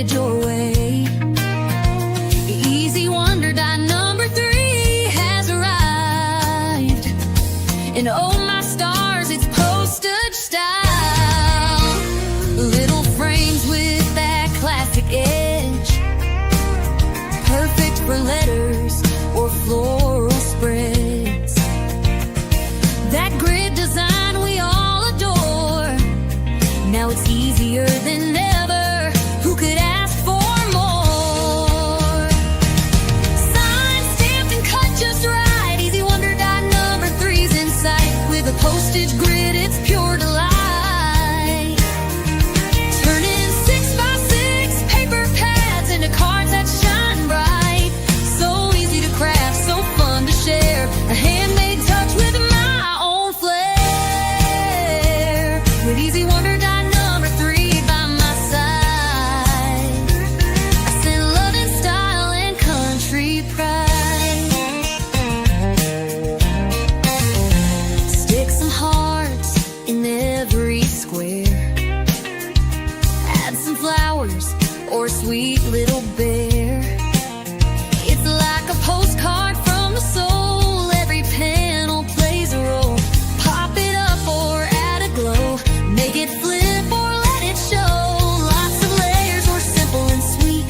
headed your way. Easy Wonder die number 3 has arrived. And oh my stars, it's postage style. Little frames with that classic edge, perfect for letters or floral spreads. That grid design we all adore, now it's easier than ever. Who could ask for more? Signed, stamped, and cut just right. Easy Wonder die number 3's in sight. With a postage grid, it's pure delight. Turning 6x6 paper pads into cards that shine bright. So easy to craft, so fun to share. A handmade touch with my own flair. With Easy Wonder die number 3 by my side, I send love and style and country pride. Stick some hearts in every square, add some flowers or a sweet little bear. It's like a postcard from the soul. Every panel plays a role. Pop it up or add a glow. Make it flip or let it show. Lots of layers or simple and sweet.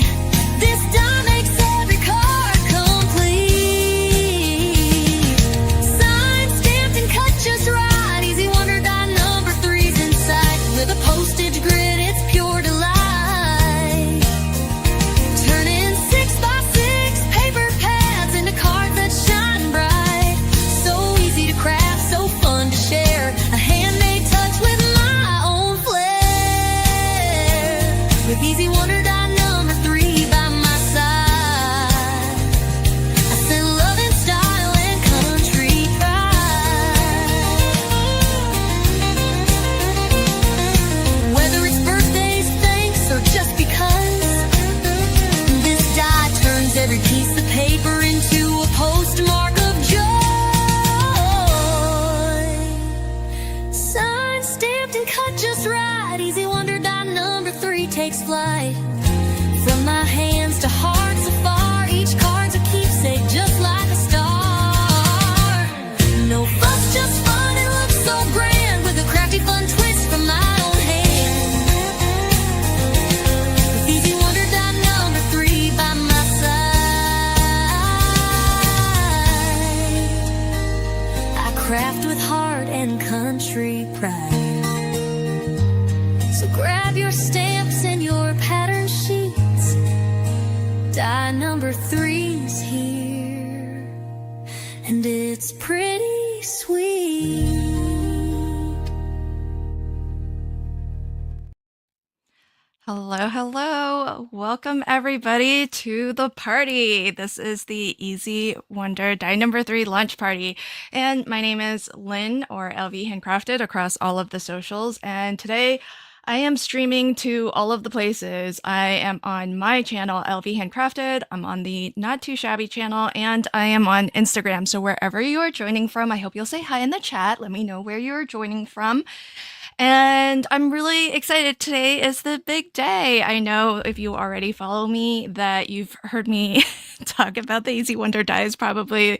This die makes every card complete. Signed, stamped, and cut just right. Easy Wonder die number 3's in sight. With a postage grid, it's pure delight. Turning 6x6 paper pads into cards that shine bright. So easy to craft, so fun to share. A handmade touch with my own flair. With Easy Wonder die number 3 by my side, I send love and style and country pride. Whether it's birthdays, thanks, or just because, this die turns every piece of paper into a postmark of joy. Signed, stamped, and cut just right. Easy Wonder die number 3 takes flight. From my hands to hearts afar, each card's a keepsake just like a star. No fuss, just fun, it looks so grand, with a crafty fun twist from my own hand. With Easy Wonder die number 3 by my side, I craft with heart and country pride. So grab your stamps and your pattern sheets. Die number 3's here, and it's pretty sweet. Hello, hello. Welcome everybody to the party. This is the Easy Wonder Die number 3 launch party. And my name is Lynn, or LV Handcrafted, across all of the socials. And today I am streaming to all of the places. I am on my channel, LV Handcrafted. I'm on the Not Too Shabby channel, and I am on Instagram. So wherever you are joining from, I hope you'll say hi in the chat. Let me know where you're joining from. And I'm really excited. Today is the big day. I know if you already follow me that you've heard me talk about the Easy Wonder dies probably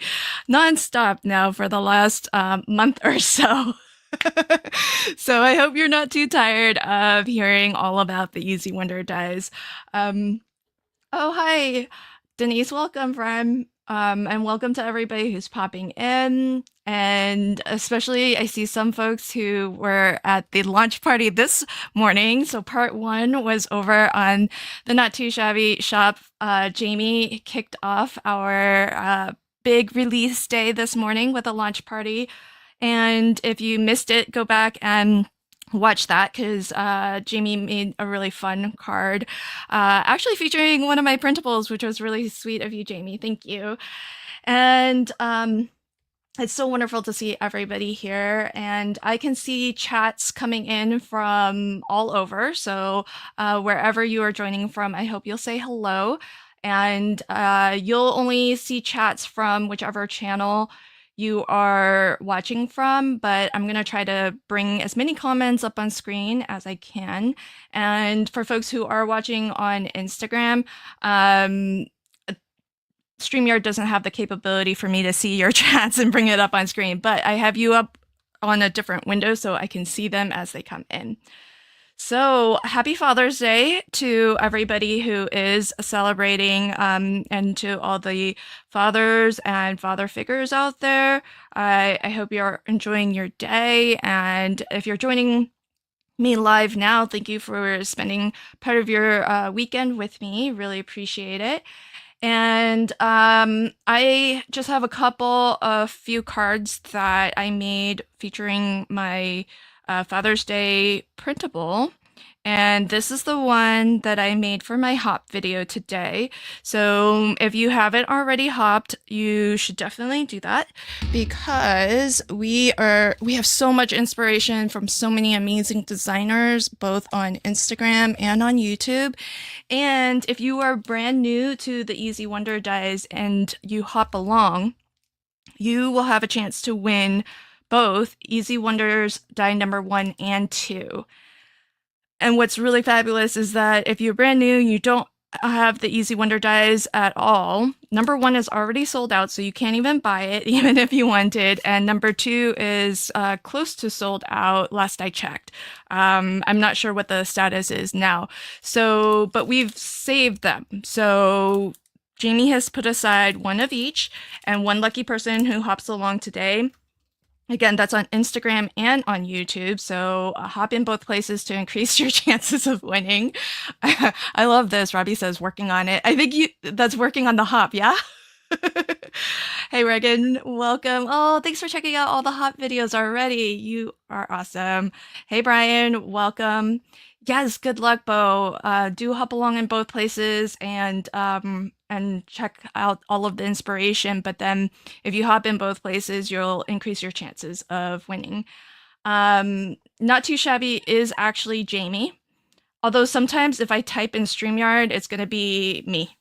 nonstop now for the last month or so. So I hope you're not too tired of hearing all about the Easy Wonder dies. Oh, hi, Denise. Welcome, friend. And welcome to everybody who's popping in. And especially, I see some folks who were at the launch party this morning. So part 1 was over on the Not Too Shabby shop. Jamie kicked off our big release day this morning with a launch party. And if you missed it, go back and watch that, because Jamie made a really fun card, actually featuring one of my printables, which was really sweet of you, Jamie. Thank you. And it's so wonderful to see everybody here, and I can see chats coming in from all over. So wherever you are joining from, I hope you'll say hello. And you'll only see chats from whichever channel you are watching from, but I'm going to try to bring as many comments up on screen as I can. And for folks who are watching on Instagram, StreamYard doesn't have the capability for me to see your chats and bring it up on screen, but I have you up on a different window so I can see them as they come in. So happy Father's Day to everybody who is celebrating, and to all the fathers and father figures out there. I hope you're enjoying your day. And if you're joining me live now, thank you for spending part of your weekend with me. Really appreciate it. And I just have a few cards that I made featuring my Father's Day printable. And this is the one that I made for my hop video today. So if you haven't already hopped, you should definitely do that, because we have so much inspiration from so many amazing designers, both on Instagram and on YouTube. And if you are brand new to the Easy Wonder dies and you hop along, you will have a chance to win both Easy Wonders die number 1 and 2. And what's really fabulous is that if you're brand new, you don't have the Easy Wonder dies at all. Number 1 is already sold out, so you can't even buy it, even if you wanted. And number 2 is close to sold out, last I checked. I'm not sure what the status is now. So, but we've saved them. So Jamie has put aside one of each, and one lucky person who hops along today. Again, that's on Instagram and on YouTube, so hop in both places to increase your chances of winning. I love this. Robbie says working on it. I think that's working on the hop, yeah? Hey, Regan, welcome. Oh, thanks for checking out all the hop videos already. You are awesome. Hey, Brian, welcome. Yes, good luck, Bo. Do hop along in both places and check out all of the inspiration. But then if you hop in both places, you'll increase your chances of winning. Not Too Shabby is actually Jamie. Although sometimes if I type in StreamYard, it's going to be me.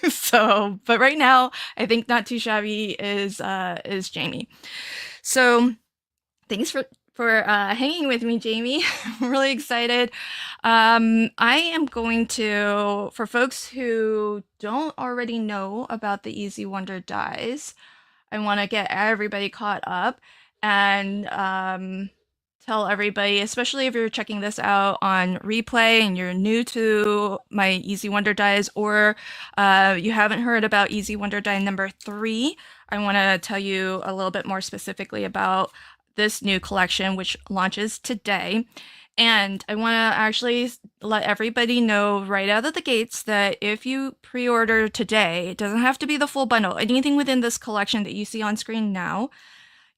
So, but right now, I think Not Too Shabby is Jamie. So thanks for hanging with me, Jamie. I'm really excited. I am going to, for folks who don't already know about the Easy Wonder dies, I want to get everybody caught up and tell everybody, especially if you're checking this out on replay and you're new to my Easy Wonder dies, or you haven't heard about Easy Wonder die number 3, I want to tell you a little bit more specifically about this new collection, which launches today. And I want to actually let everybody know right out of the gates that if you pre-order today, it doesn't have to be the full bundle. Anything within this collection that you see on screen now,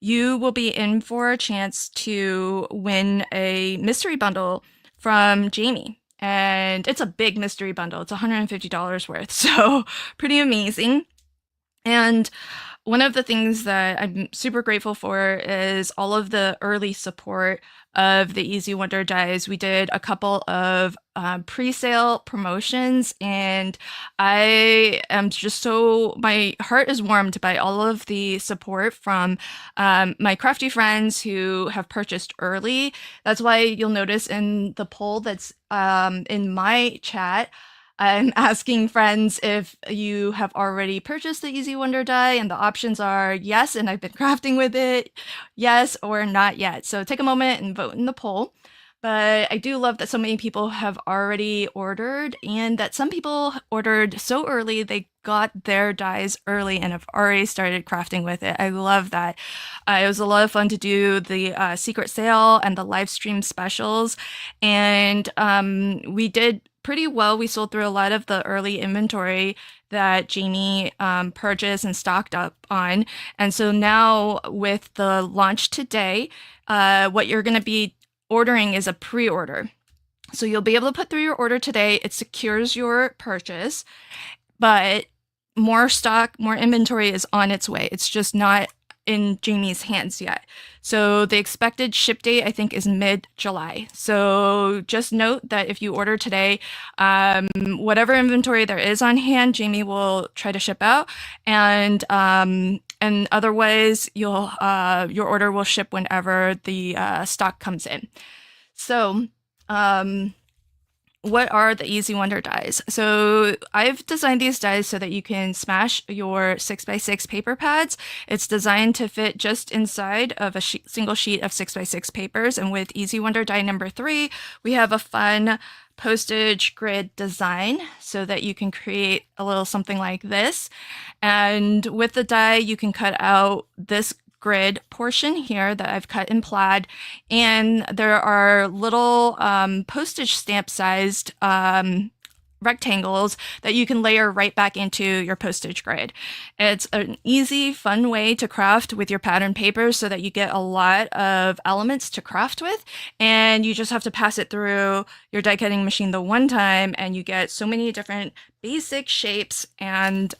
you will be in for a chance to win a mystery bundle from Jamie. And it's a big mystery bundle. It's $150 worth, so pretty amazing. And one of the things that I'm super grateful for is all of the early support of the Easy Wonder dies. We did a couple of pre-sale promotions, and I am just my heart is warmed by all of the support from my crafty friends who have purchased early. That's why you'll notice in the poll that's in my chat, I'm asking friends if you have already purchased the Easy Wonder die, and the options are yes, and I've been crafting with it, yes, or not yet. So take a moment and vote in the poll. But I do love that so many people have already ordered, and that some people ordered so early they got their dies early and have already started crafting with it. I love that. It was a lot of fun to do the secret sale and the live stream specials, and we did pretty well. We sold through a lot of the early inventory that Jamie purchased and stocked up on. And so now with the launch today, what you're going to be ordering is a pre-order. So you'll be able to put through your order today. It secures your purchase, but more stock, more inventory is on its way. It's just not in Jamie's hands yet. So the expected ship date, I think, is mid-July. So just note that if you order today, whatever inventory there is on hand, Jamie will try to ship out. And And otherwise, your order will ship whenever the stock comes in. So, what are the Easy Wonder dies? So I've designed these dies so that you can smash your 6x6 paper pads. It's designed to fit just inside of a single sheet of 6x6 papers. And with Easy Wonder die number 3, we have a fun postage grid design so that you can create a little something like this. And with the die, you can cut out this grid portion here that I've cut in plaid, and there are little postage stamp sized rectangles that you can layer right back into your postage grid. It's an easy, fun way to craft with your pattern paper so that you get a lot of elements to craft with, and you just have to pass it through your die cutting machine the one time, and you get so many different basic shapes, and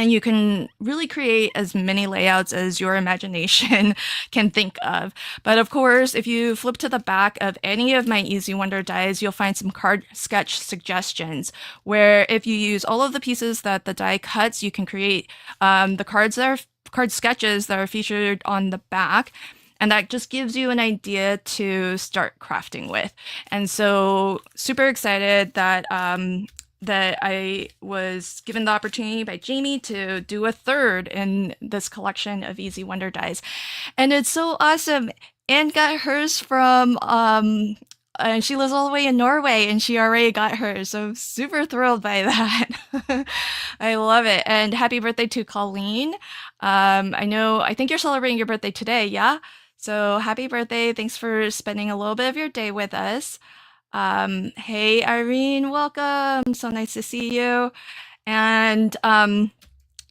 you can really create as many layouts as your imagination can think of. But of course, if you flip to the back of any of my Easy Wonder dies, you'll find some card sketch suggestions, where if you use all of the pieces that the die cuts, you can create the card sketches that are featured on the back. And that just gives you an idea to start crafting with. And so super excited that that I was given the opportunity by Jamie to do a third in this collection of Easy Wonder dies. And it's so awesome. Anne got hers from, and she lives all the way in Norway, and she already got hers. So I'm super thrilled by that. I love it. And happy birthday to Colleen. I think you're celebrating your birthday today, yeah? So happy birthday. Thanks for spending a little bit of your day with us. Hey Irene, welcome. So nice to see you. And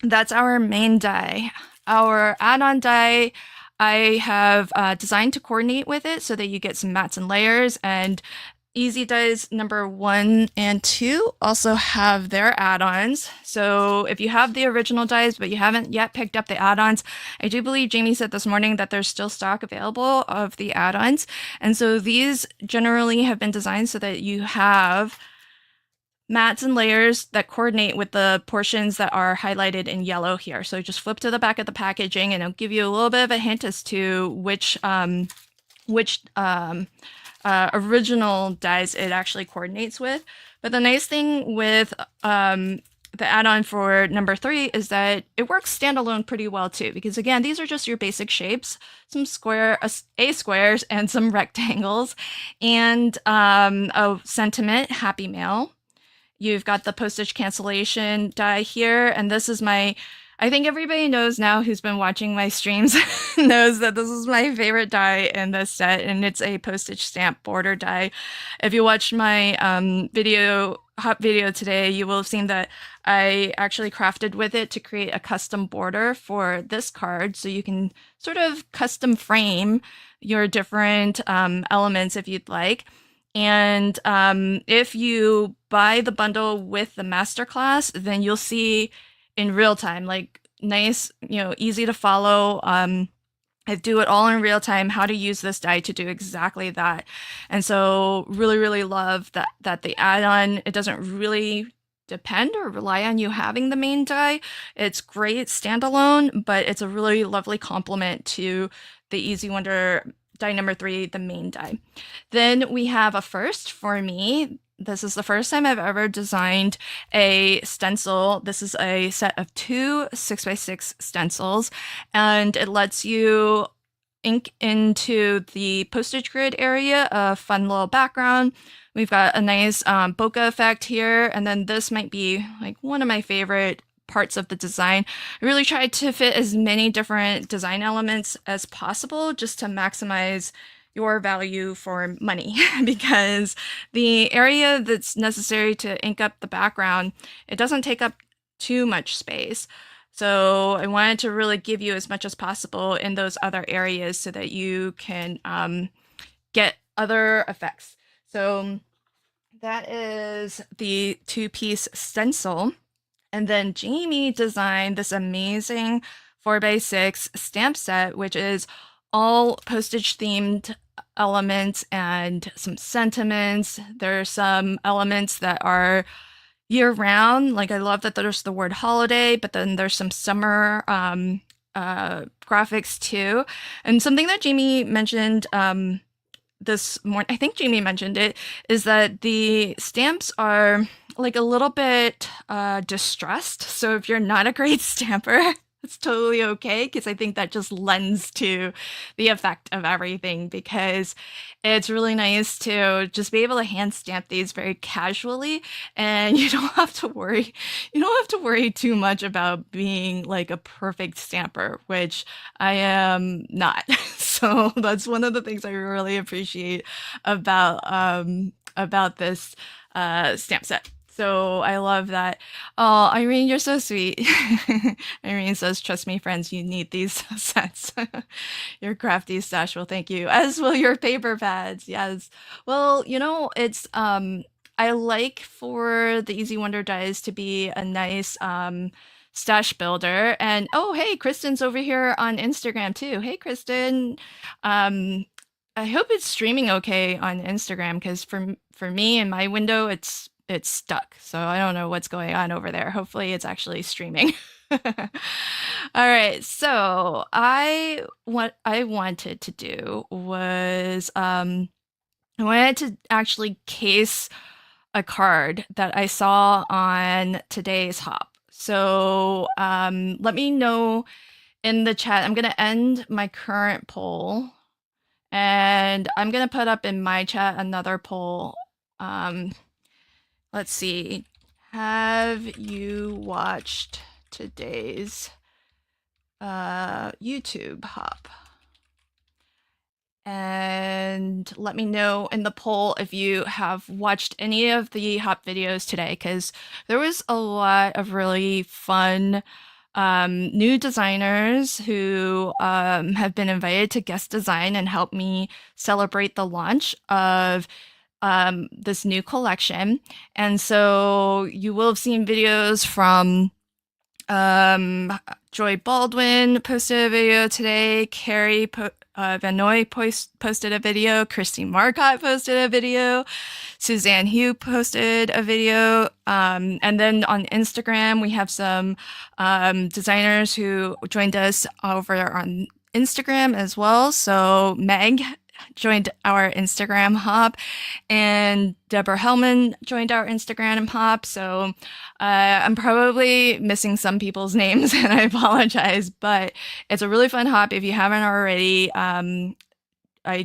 that's our main die. Our add-on die, I have designed to coordinate with it so that you get some mats and layers. And Easy dies number 1 and 2 also have their add-ons. So if you have the original dies but you haven't yet picked up the add-ons, I do believe Jamie said this morning that there's still stock available of the add-ons. And so these generally have been designed so that you have mats and layers that coordinate with the portions that are highlighted in yellow here. So just flip to the back of the packaging and it'll give you a little bit of a hint as to which original dies it actually coordinates with. But the nice thing with the add-on for number 3 is that it works standalone pretty well too, because again, these are just your basic shapes, some A squares and some rectangles, and a sentiment, happy mail. You've got the postage cancellation die here, and this is I think everybody knows now who's been watching my streams knows that this is my favorite die in this set, and it's a postage stamp border die. If you watched my hot video today, you will have seen that I actually crafted with it to create a custom border for this card, so you can sort of custom frame your different elements if you'd like. And if you buy the bundle with the masterclass, then you'll see in real time, like nice, easy to follow. I do it all in real time, how to use this die to do exactly that. And so really, really love that the add-on, it doesn't really depend or rely on you having the main die. It's great standalone, but it's a really lovely complement to the Easy Wonder die number 3, the main die. Then we have a first for me. This is the first time I've ever designed a stencil. This is a set of 2 6x6 stencils, and it lets you ink into the postage grid area, a fun little background. We've got a nice bokeh effect here, and then this might be like one of my favorite parts of the design. I really tried to fit as many different design elements as possible just to maximize your value for money, because the area that's necessary to ink up the background, it doesn't take up too much space. So I wanted to really give you as much as possible in those other areas so that you can get other effects. So that is the 2-piece stencil. And then Jamie designed this amazing 4x6 stamp set, which is all postage themed elements and some sentiments. There are some elements that are year round. Like I love that there's the word holiday, but then there's some summer graphics too. And something that Jamie mentioned this morning, I think Jamie mentioned it, is that the stamps are like a little bit distressed. So if you're not a great stamper, it's totally okay because I think that just lends to the effect of everything because it's really nice to just be able to hand stamp these very casually and you don't have to worry too much about being like a perfect stamper, which I am not. So that's one of the things I really appreciate about this stamp set. So I love that. Oh, Irene, you're so sweet. Irene says, "Trust me, friends, you need these sets." Your crafty stash will thank you, as will your paper pads. Yes. Well, it's I like for the Easy Wonder dies to be a nice stash builder. And oh, hey, Kristen's over here on Instagram too. Hey, Kristen. Um, I hope it's streaming okay on Instagram because for me in my window it's stuck. So I don't know what's going on over there. Hopefully it's actually streaming. All right. So what I wanted to do was I wanted to actually case a card that I saw on today's hop. So let me know in the chat. I'm gonna end my current poll and I'm gonna put up in my chat another poll. Let's see. Have you watched today's YouTube hop? And let me know in the poll if you have watched any of the hop videos today, because there was a lot of really fun new designers who have been invited to guest design and help me celebrate the launch of this new collection. And so you will have seen videos from Joy Baldwin posted a video today. Carrie Van Noy posted a video. Christy Marcotte posted a video. Suzanne Hugh posted a video. And then on Instagram, we have some designers who joined us over on Instagram as well. So Meg joined our Instagram hop, and Deborah Hellman joined our Instagram hop. So I'm probably missing some people's names, and I apologize, but it's a really fun hop. If you haven't already, I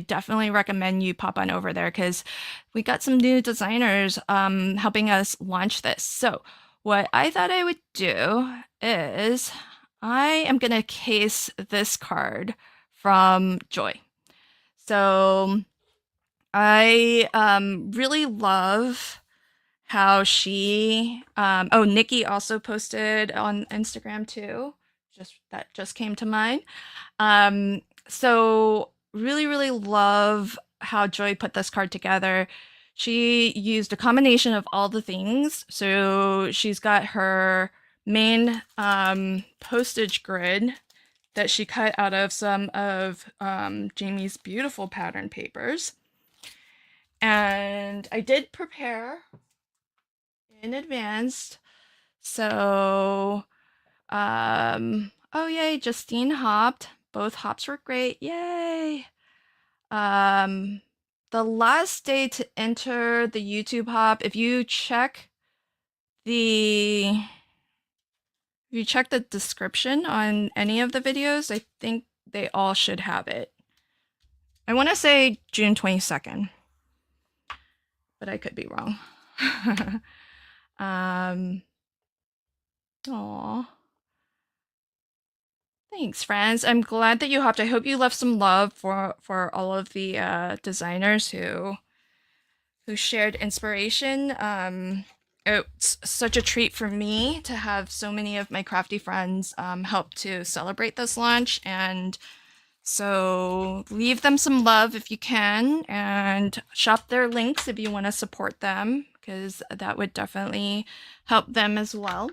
definitely recommend you pop on over there because we got some new designers helping us launch this. So what I thought I would do is I am going to case this card from Joy. So I really love how she Nikki also posted on Instagram too. That just came to mind. So really love how Joy put this card together. She used a combination of all the things. So she's got her main postage grid that she cut out of some of Jamie's beautiful pattern papers. And I did prepare in advance. So, oh yay, Justine hopped. Both hops were great. Yay. The last day to enter the YouTube hop, if you check the description on any of the videos, I think they all should have it. I want to say June 22nd, but I could be wrong. Aw. Thanks, friends. I'm glad that you hopped. I hope you left some love for all of the designers who shared inspiration. It's such a treat for me to have so many of my crafty friends help to celebrate this launch, and so leave them some love if you can, and shop their links if you want to support them, because that would definitely help them as well.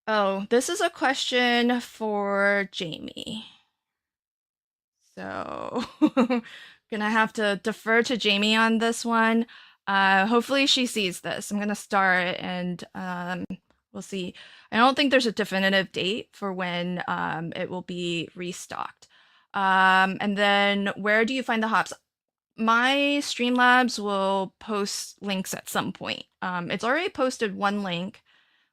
Oh, this is a question for Jamie. So gonna have to defer to Jamie on this one. Hopefully she sees this. I'm gonna start and we'll see. I don't think there's a definitive date for when it will be restocked. And then where do you find the hops? My Streamlabs will post links at some point. It's already posted one link,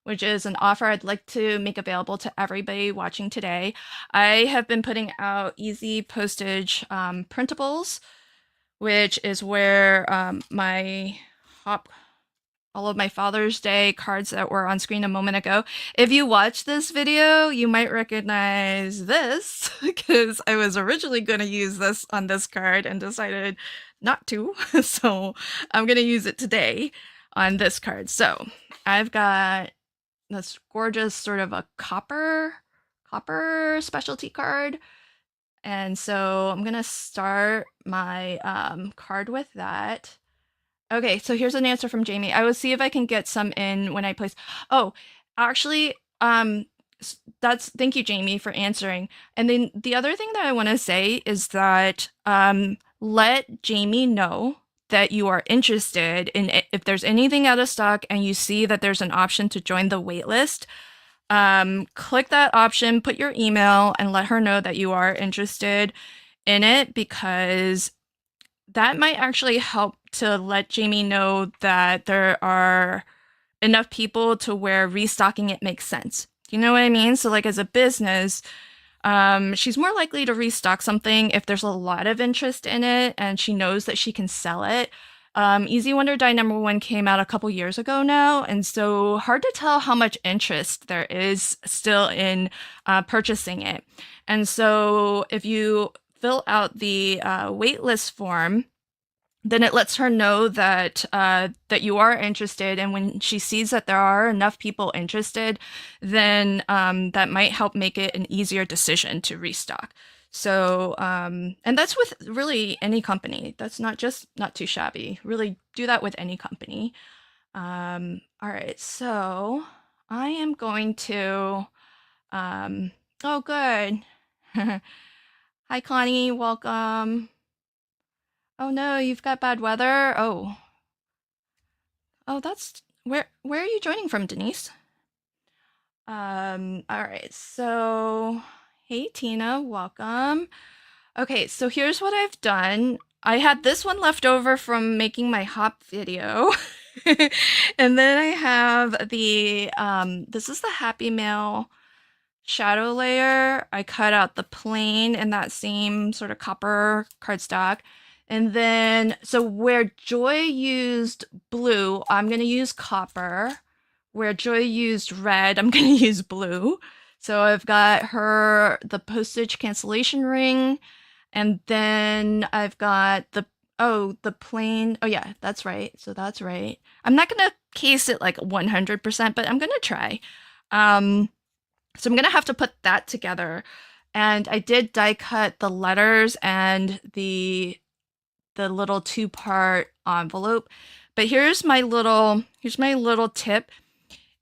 which is an offer I'd like to make available to everybody watching today. I have been putting out easy postage printables, which is where my hop all of my Father's Day cards that were on screen a moment ago. If you watch this video, you might recognize this because I was originally going to use this on this card and decided not to. So I'm going to use it today on this card. So I've got this gorgeous sort of a copper specialty card. And so I'm going to start my card with that. Okay, so here's an answer from Jamie. I will see if I can get some in when I place. Oh, actually, that's thank you, Jamie, for answering. And then the other thing that I want to say is that let Jamie know that you are interested in it. If there's anything out of stock and you see that there's an option to join the wait list, click that option, put your email, and let her know that you are interested in it, because that might actually help to let Jamie know that there are enough people to where restocking it makes sense. You know what I mean? So like as a business, she's more likely to restock something if there's a lot of interest in it and she knows that she can sell it. Easy Wonder Die #1 came out a couple years ago now, and so hard to tell how much interest there is still in purchasing it. And so if you fill out the waitlist form, then it lets her know that that you are interested, and when she sees that there are enough people interested, then that might help make it an easier decision to restock. So, and that's with really any company. That's not Too Shabby. Really do that with any company. All right, so I am going to, oh, good. Hi, Connie, welcome. Oh no, you've got bad weather. Oh, that's where are you joining from, Denise? All right, so hey Tina, welcome. Okay, so here's what I've done. I had this one left over from making my hop video. And then I have the this is the Happy Mail shadow layer. I cut out the plain in that same sort of copper cardstock. And then, so where Joy used blue, I'm going to use copper. Where Joy used red, I'm going to use blue. So I've got the postage cancellation ring, and then I've got the plain. Oh yeah, that's right. So that's right. I'm not going to case it like 100%, but I'm going to try. So I'm going to have to put that together. And I did die cut the letters and the little two-part envelope. But here's my little tip.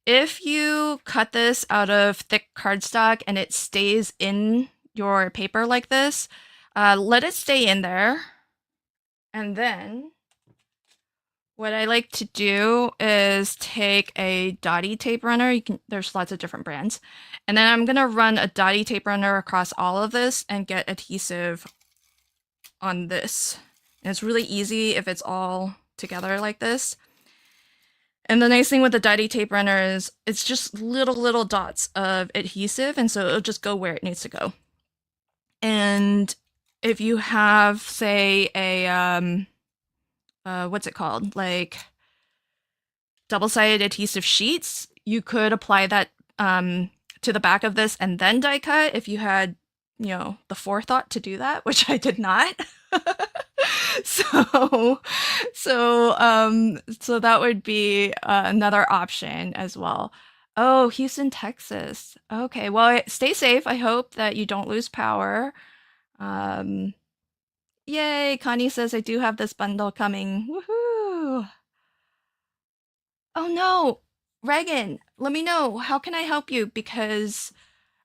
If you cut this out of thick cardstock and it stays in your paper like this, let it stay in there. And then what I like to do is take a dotty tape runner. There's lots of different brands. And then I'm gonna run a dotty tape runner across all of this and get adhesive on this. And it's really easy if it's all together like this. And the nice thing with the dotty tape runner is it's just little dots of adhesive, and so it'll just go where it needs to go. And if you have, say, a what's it called? Like double-sided adhesive sheets, you could apply that to the back of this and then die cut if you had, the forethought to do that, which I did not. So that would be another option as well. Oh, Houston, Texas. Okay, well, stay safe. I hope that you don't lose power. Yay, Connie says I do have this bundle coming. Woohoo! Oh no, Reagan, let me know. How can I help you? Because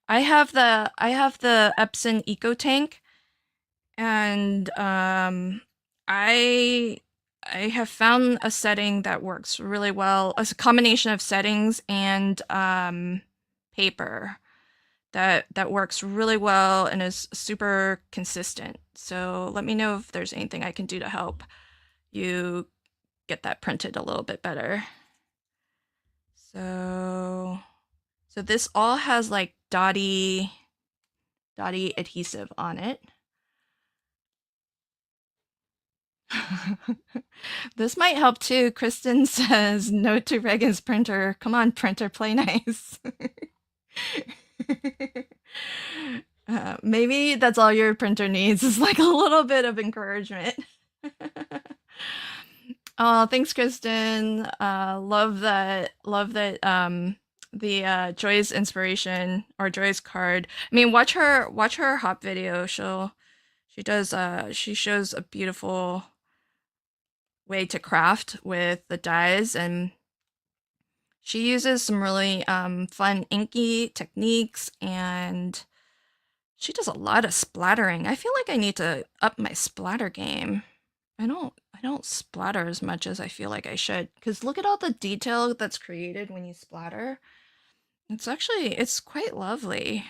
I have the Epson Eco Tank, and I I have found a setting that works really well. It's a combination of settings and paper that works really well and is super consistent. So let me know if there's anything I can do to help you get that printed a little bit better. So this all has like dotty adhesive on it. This might help too. Kristen says, note to Reagan's printer. Come on, printer, play nice. Maybe that's all your printer needs is like a little bit of encouragement. Oh, thanks, Kristen. Love that. Love that. The Joy's inspiration or Joy's card. I mean, watch her hop video. She shows a beautiful way to craft with the dyes, and she uses some really fun inky techniques, and she does a lot of splattering. I feel like I need to up my splatter game. I don't splatter as much as I feel like I should, because look at all the detail that's created when you splatter. It's quite lovely.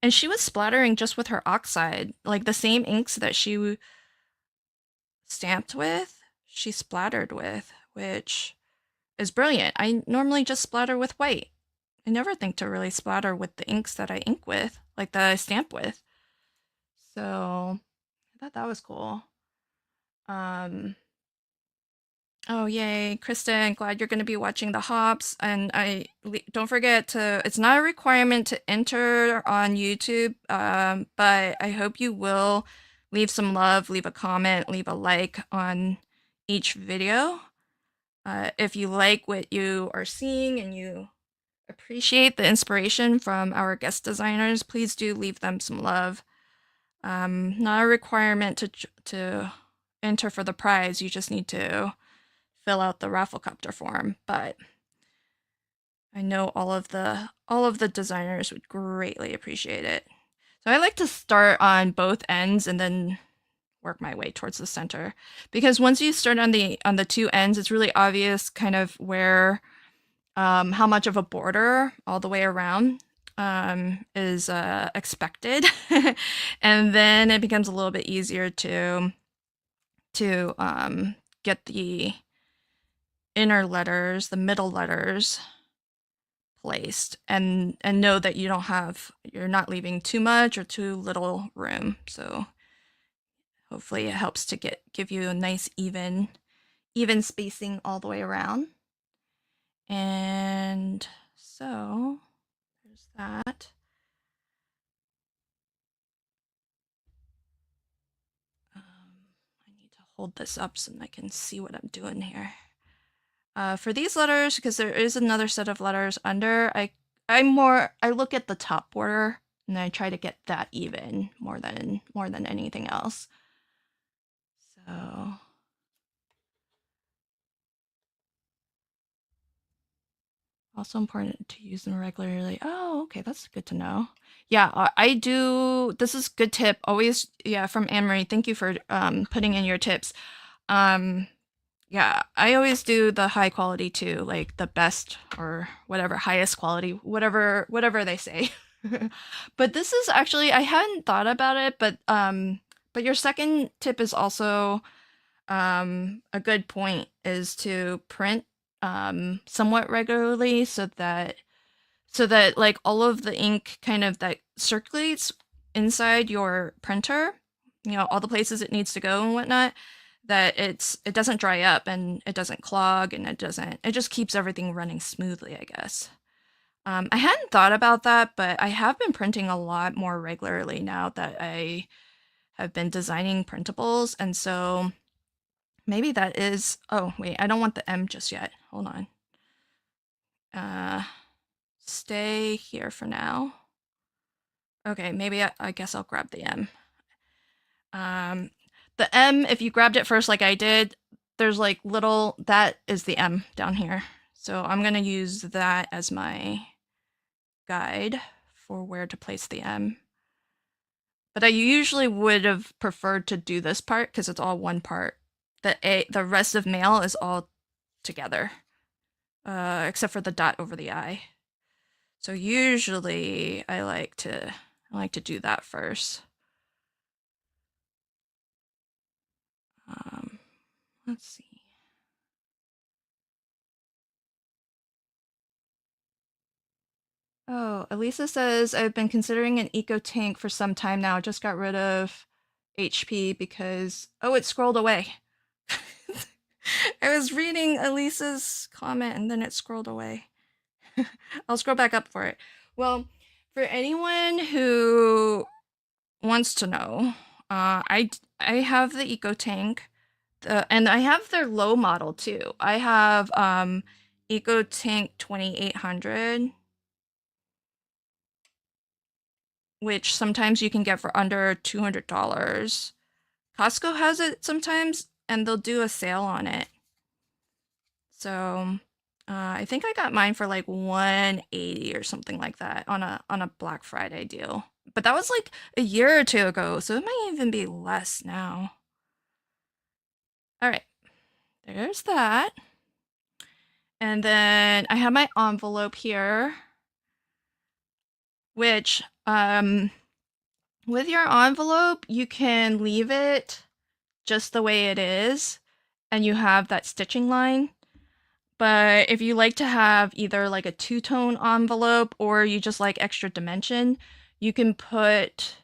And she was splattering just with her oxide, like the same inks that she stamped with, she splattered with, which is brilliant. I normally just splatter with white. I never think to really splatter with the inks that I ink with, like that I stamp with. So I thought that was cool. Oh yay, Kristen, glad you're going to be watching the hops. And don't forget to, it's not a requirement to enter on YouTube, but I hope you will leave some love, leave a comment, leave a like on each video. If you like what you are seeing and you appreciate the inspiration from our guest designers, please do leave them some love. Not a requirement to enter for the prize. You just need to fill out the Rafflecopter form, but I know all of the designers would greatly appreciate it. So I like to start on both ends and then work my way towards the center, because once you start on the two ends, it's really obvious kind of where how much of a border all the way around is expected, and then it becomes a little bit easier to get the inner letters, the middle letters placed, and know that you're not leaving too much or too little room. So hopefully it helps to give you a nice even spacing all the way around. And so there's that. I need to hold this up so I can see what I'm doing here. For these letters, because there is another set of letters under, I look at the top border and I try to get that even more than anything else. So also important to use them regularly. Oh, okay, that's good to know. Yeah, I do. This is good tip. Always, yeah, from Anne-Marie. Thank you for putting in your tips. Yeah, I always do the high quality too, like the best or whatever, highest quality, whatever they say. But this is actually, I hadn't thought about it, but your second tip is also a good point, is to print somewhat regularly so that like all of the ink kind of that circulates inside your printer, all the places it needs to go and whatnot, that it doesn't dry up and it doesn't clog, and it just keeps everything running smoothly, I guess. I hadn't thought about that, but I have been printing a lot more regularly now that I have been designing printables, and so maybe that is, oh wait, I don't want the M just yet. Hold on. Stay here for now. Okay, maybe I guess I'll grab the M. The M, if you grabbed it first like I did, there's like that is the M down here. So I'm gonna use that as my guide for where to place the M. But I usually would have preferred to do this part because it's all one part the rest of male is all together, except for the dot over the I. So usually I like to do that first. Um, let's see. Oh, Elisa says I've been considering an eco tank for some time now. Just got rid of HP because it scrolled away. I was reading Elisa's comment and then it scrolled away. I'll scroll back up for it. Well, for anyone who wants to know, I have the eco tank, and I have their low model too. I have eco tank 2800, which sometimes you can get for under $200. Costco has it sometimes, and they'll do a sale on it. So I think I got mine for like 180 or something like that on a Black Friday deal. But that was like a year or two ago, so it might even be less now. All right, there's that. And then I have my envelope here, which with your envelope, you can leave it just the way it is, and you have that stitching line. But if you like to have either like a two-tone envelope or you just like extra dimension, you can put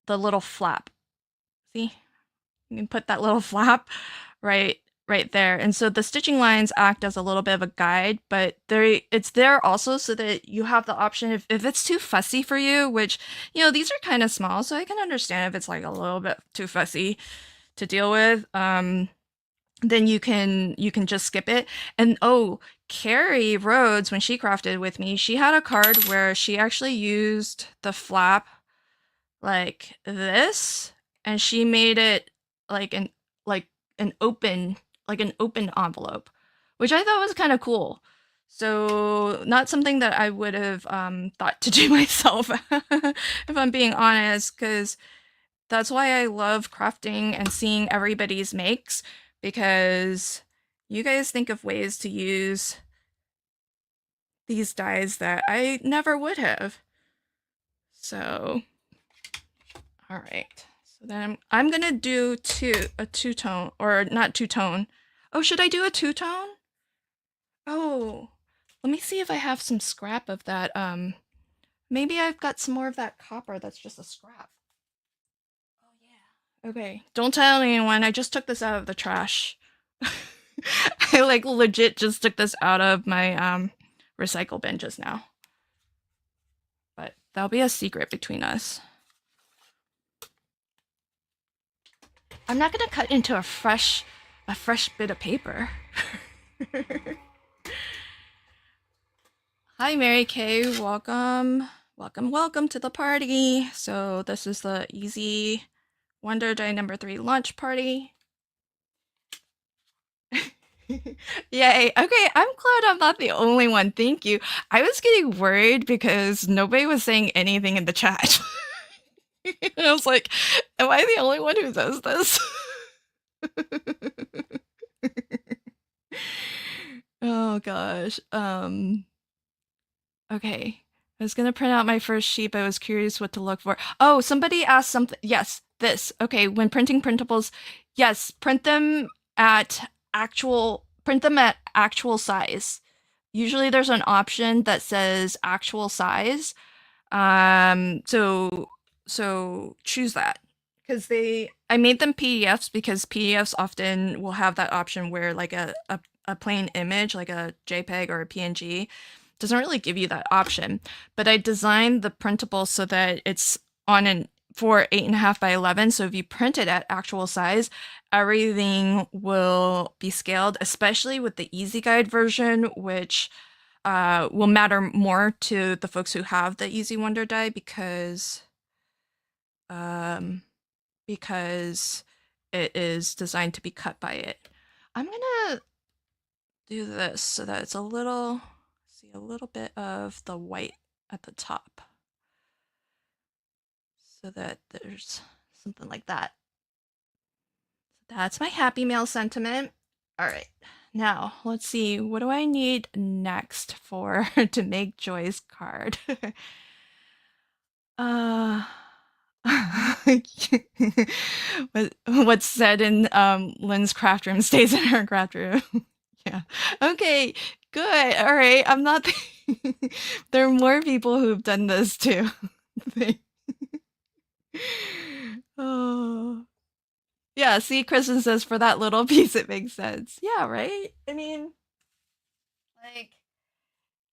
the little flap. See? You can put that little flap right there. And so the stitching lines act as a little bit of a guide, but it's there also so that you have the option if it's too fussy for you, which, these are kind of small, so I can understand if it's like a little bit too fussy to deal with. Then you can just skip it. And Carrie Rhodes, when she crafted with me, she had a card where she actually used the flap like this, and she made it like an open envelope, which I thought was kind of cool. So not something that I would have thought to do myself, if I'm being honest, because that's why I love crafting and seeing everybody's makes, because you guys think of ways to use these dies that I never would have. So, all right. So then I'm gonna do a two-tone, or not two-tone. Oh, should I do a two-tone? Oh, let me see if I have some scrap of that. Maybe I've got some more of that copper that's just a scrap. Oh yeah. Okay, don't tell anyone. I just took this out of the trash. I like legit just took this out of my recycle bin just now. But that'll be a secret between us. I'm not gonna cut into a fresh bit of paper. Hi Mary Kay, welcome to the party. So this is the Easy Wonder Day number 3 launch party. Yay. Okay, I'm glad I'm not the only one. Thank you. I was getting worried because nobody was saying anything in the chat. I was like, am I the only one who does this? Oh gosh. Okay. I was gonna print out my first sheet, but I was curious what to look for. Oh, somebody asked something. Yes, this. Okay, when printing printables, yes, print them at actual size. Usually there's an option that says actual size. So choose that. Because I made them PDFs because PDFs often will have that option where like a plain image, like a JPEG or a PNG, doesn't really give you that option. But I designed the printable so that it's for 8.5 by 11. So if you print it at actual size, everything will be scaled, especially with the Easy Guide version, which will matter more to the folks who have the Easy Wonder die because it is designed to be cut by it. I'm gonna do this so that it's a little bit of the white at the top, so that there's something like that, That's my happy mail sentiment. All right. Now, let's see. What do I need next for to make Joy's card? uh what's said in Lynn's craft room stays in her craft room. Yeah. Okay, good. All right. I'm not there are more people who've done this too. Oh. Yeah, see, Kristen says for that little piece it makes sense. Yeah, right? I mean, like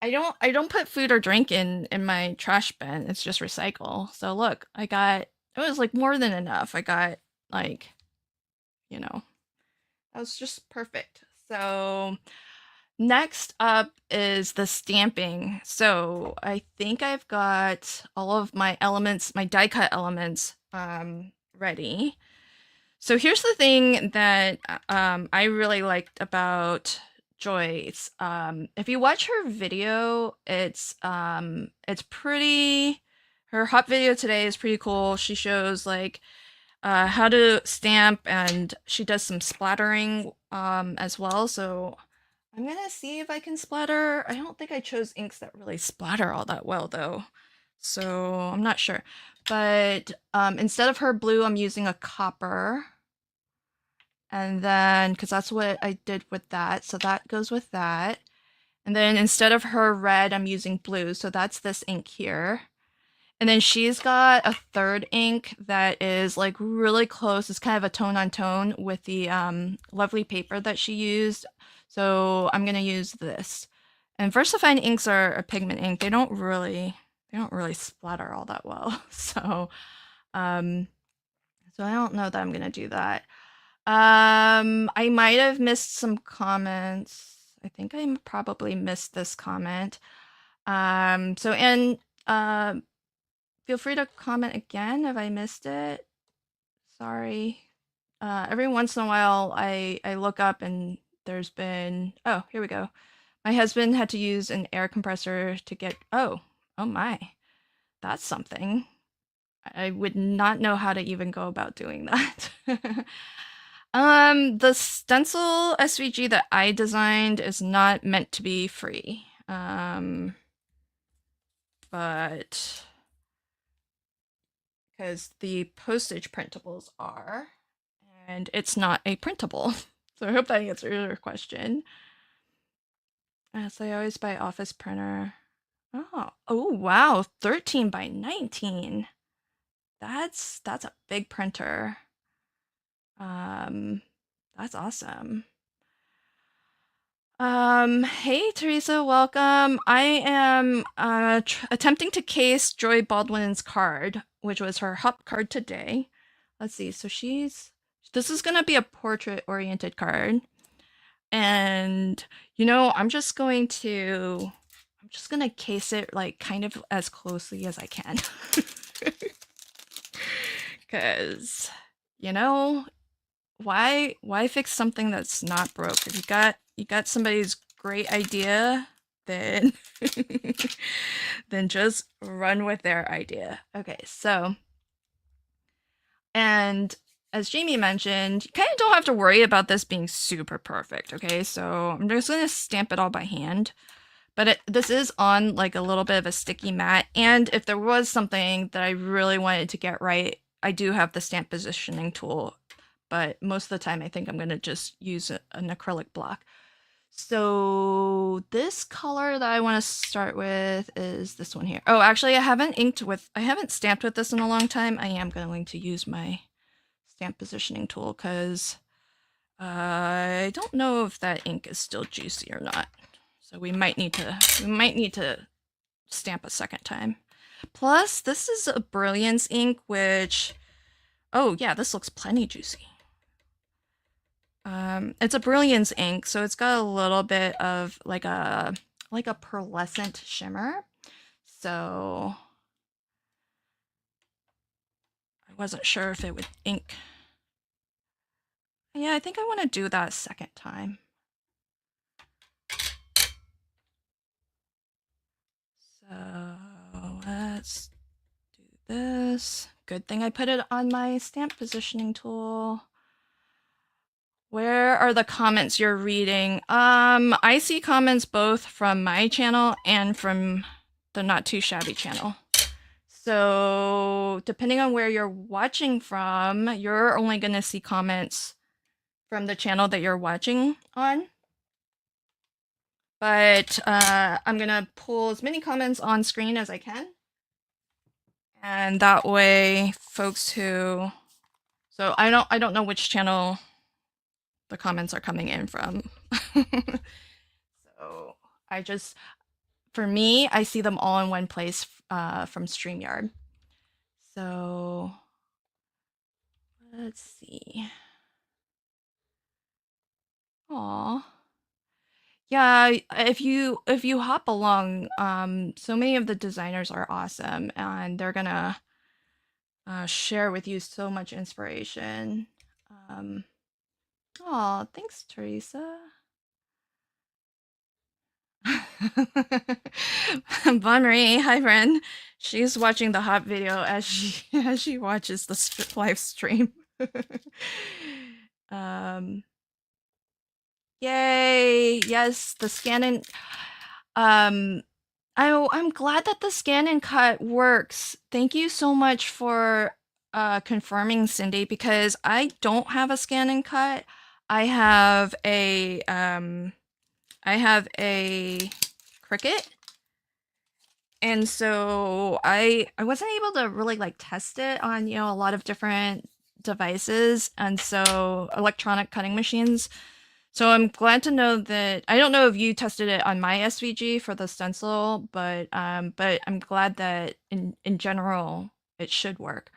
I don't put food or drink in my trash bin. It's just recycle. So look, it was like more than enough. I got like, you know, that was just perfect. So next up is the stamping. So I think I've got all of my elements, my die cut elements ready. So here's the thing that I really liked about Joyce. If you watch her video, it's pretty. Her hot video today is pretty cool. She shows like how to stamp, and she does some splattering as well. So I'm gonna see if I can splatter. I don't think I chose inks that really splatter all that well though, so I'm not sure. But instead of her blue, I'm using a copper. And then, because that's what I did with that, so that goes with that. And then instead of her red, I'm using blue, so that's this ink here. And then she's got a third ink that is like really close. It's kind of a tone on tone with the lovely paper that she used. So I'm gonna use this. And VersaFine inks are a pigment ink. They don't really splatter all that well. Um, so I don't know that I'm gonna do that. I might have missed some comments. I think I probably missed this comment. So and feel free to comment again if I missed it. Sorry. Every once in a while I look up and there's been, oh, here we go. My husband had to use an air compressor to get, oh my, that's something. I would not know how to even go about doing that. The stencil SVG that I designed is not meant to be free. But because the postage printables are, and it's not a printable. So I hope that answers your question. As I always buy office printer. Oh wow, 13 by 19. That's a big printer. That's awesome. Hey Teresa, welcome. I am attempting to case Joy Baldwin's card, which was her hop card today. Let's see. So this is gonna be a portrait-oriented card, and I'm just gonna case it like kind of as closely as I can, because why fix something that's not broke? If you got somebody's great idea, then then just run with their idea. Okay, so, and as Jamie mentioned, you kind of don't have to worry about this being super perfect. Okay, so I'm just gonna stamp it all by hand, but this is on like a little bit of a sticky mat, and if there was something that I really wanted to get right, I do have the stamp positioning tool, but most of the time I think I'm going to just use an acrylic block. So this color that I want to start with is this one here. Oh, actually I haven't stamped with this in a long time. I am going to use my stamp positioning tool because I don't know if that ink is still juicy or not. So we might need to stamp a second time. Plus, this is a Brilliance ink, which, oh yeah, this looks plenty juicy. It's a Brilliance ink, so it's got a little bit of like a pearlescent shimmer. So I wasn't sure if it would ink. Yeah, I think I want to do that a second time. So let's do this. Good thing I put it on my stamp positioning tool. Where are the comments you're reading? I see comments both from my channel and from the Not Too Shabby channel. So, depending on where you're watching from, you're only going to see comments from the channel that you're watching on. But I'm going to pull as many comments on screen as I can. And that way folks who I don't know which channel the comments are coming in from. So I just, for me, I see them all in one place from StreamYard. So let's see. Aw. Yeah, if you hop along, so many of the designers are awesome, and they're gonna share with you so much inspiration. Oh, thanks, Teresa. Bon Marie, hi friend. She's watching the hop video as she watches the live stream. um, Yay! Yes, the scan and I'm glad that the scan and cut works. Thank you so much for confirming, Cindy, because I don't have a scan and cut. I have a Cricut, and so I wasn't able to really like test it on a lot of different devices, and so electronic cutting machines. So I'm glad to know that I don't know if you tested it on my SVG for the stencil, but I'm glad that in general it should work.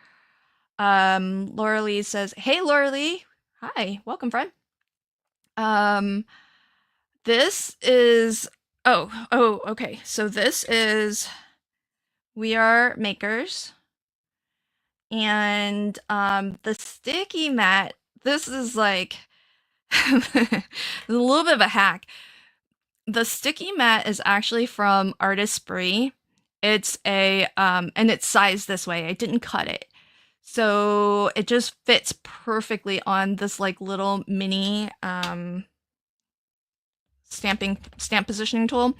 Laura Lee says, "Hey Laura Lee, hi, welcome friend." Um, this is okay. So this is We Are Makers, and the sticky mat. This is like a little bit of a hack. The sticky mat is actually from Artist Spree. It's and it's sized this way. I didn't cut it. So it just fits perfectly on this like little mini stamp positioning tool.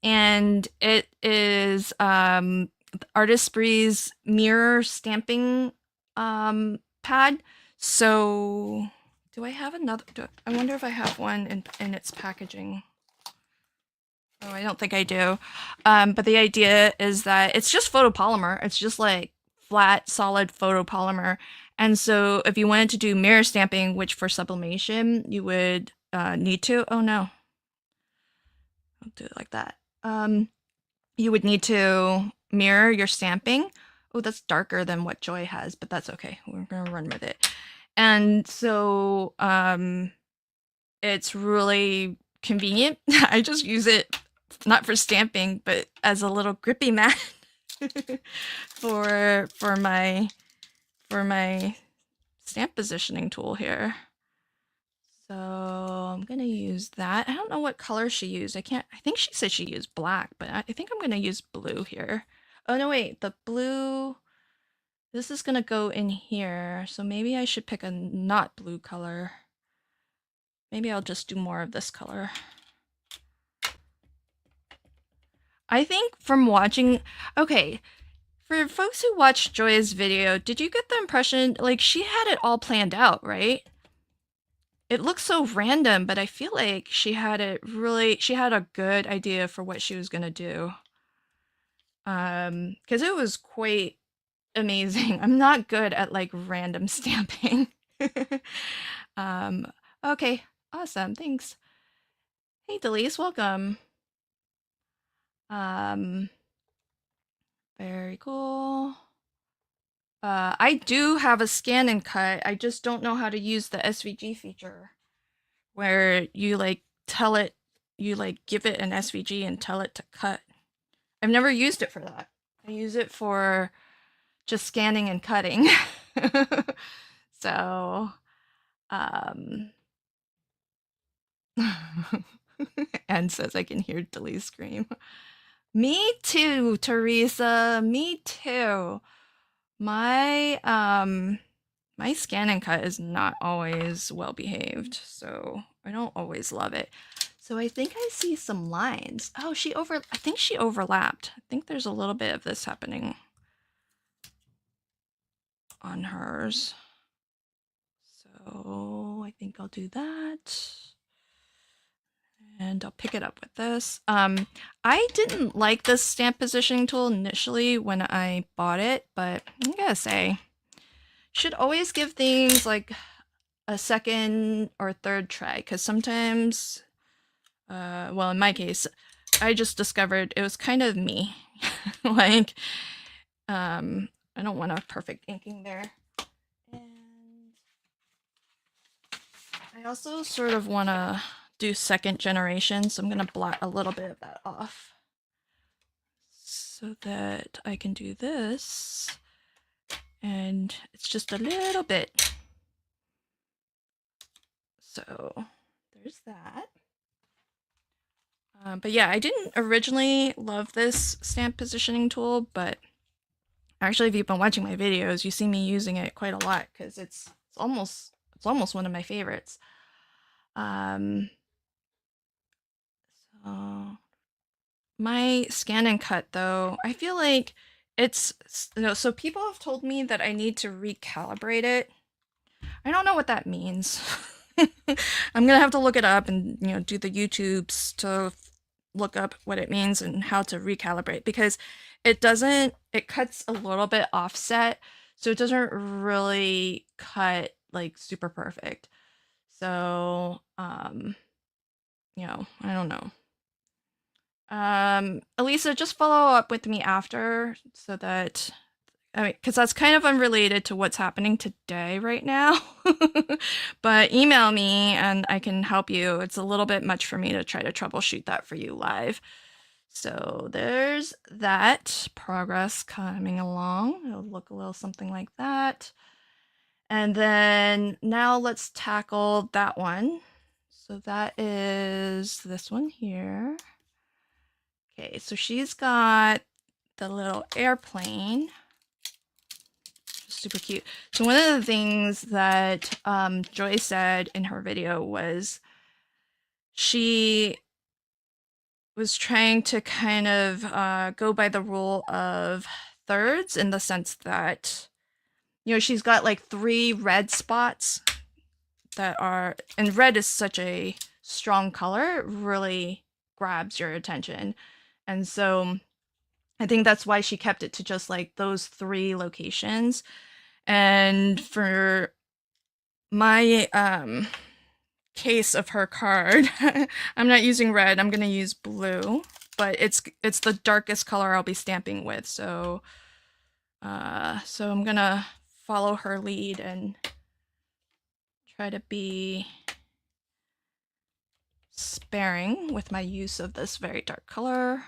And it is Artist Spree's mirror stamping pad. So do I have another? I wonder if I have one in its packaging. Oh, I don't think I do. But the idea is that it's just photopolymer. It's just like flat, solid photopolymer. And so if you wanted to do mirror stamping, which for sublimation you would need to, oh no, I'll do it like that. You would need to mirror your stamping. Oh, that's darker than what Joy has, but that's okay. We're gonna run with it. And so it's really convenient. I just use it not for stamping, but as a little grippy mat for my stamp positioning tool here. So I'm gonna use that. I don't know what color she used. I think she said she used black, but I think I'm gonna use blue here. Oh no, wait, the blue, this is gonna go in here. So maybe I should pick a not blue color. Maybe I'll just do more of this color. I think from watching, okay, for folks who watched Joy's video, did you get the impression, like, she had it all planned out, right? It looks so random, but I feel like she had a good idea for what she was gonna do. Because it was quite amazing. I'm not good at, like, random stamping. Okay, awesome, thanks. Hey, Delise, welcome. Very cool. I do have a scan and cut. I just don't know how to use the SVG feature where you like give it an SVG and tell it to cut. I've never used it for that. I use it for just scanning and cutting. So, Anne says I can hear Delise scream. Me too, Teresa. Me too. My my scan and cut is not always well behaved, so I don't always love it. So I think I see some lines. Oh, I think she overlapped. I think there's a little bit of this happening on hers. So I think I'll do that. And I'll pick it up with this. I didn't like this stamp positioning tool initially when I bought it, but I gotta say, should always give things like a second or third try, because sometimes, well, in my case, I just discovered it was kind of me. Like, I don't want a perfect inking there. And I also sort of want to do second generation, so I'm going to blot a little bit of that off so that I can do this. And it's just a little bit. So there's that. But yeah, I didn't originally love this stamp positioning tool, but actually, if you've been watching my videos, you see me using it quite a lot because it's almost one of my favorites. So my scan and cut though, I feel like it's so people have told me that I need to recalibrate it. I don't know what that means. I'm gonna have to look it up and do the YouTubes to look up what it means and how to recalibrate, because it cuts a little bit offset, so it doesn't really cut like super perfect. So I don't know. Elisa, just follow up with me after so that because that's kind of unrelated to what's happening today right now. But email me and I can help you. It's a little bit much for me to try to troubleshoot that for you live. So there's that progress coming along. It'll look a little something like that. And then now let's tackle that one. So that is this one here. Okay, so she's got the little airplane. Super cute. So one of the things that Joy said in her video was she was trying to kind of go by the rule of thirds, in the sense that she's got like 3 red spots that are, and red is such a strong color, it really grabs your attention. And so I think that's why she kept it to just like those 3 locations. And for my case of her card, I'm not using red, I'm gonna use blue, but it's the darkest color I'll be stamping with, so I'm gonna follow her lead and try to be sparing with my use of this very dark color.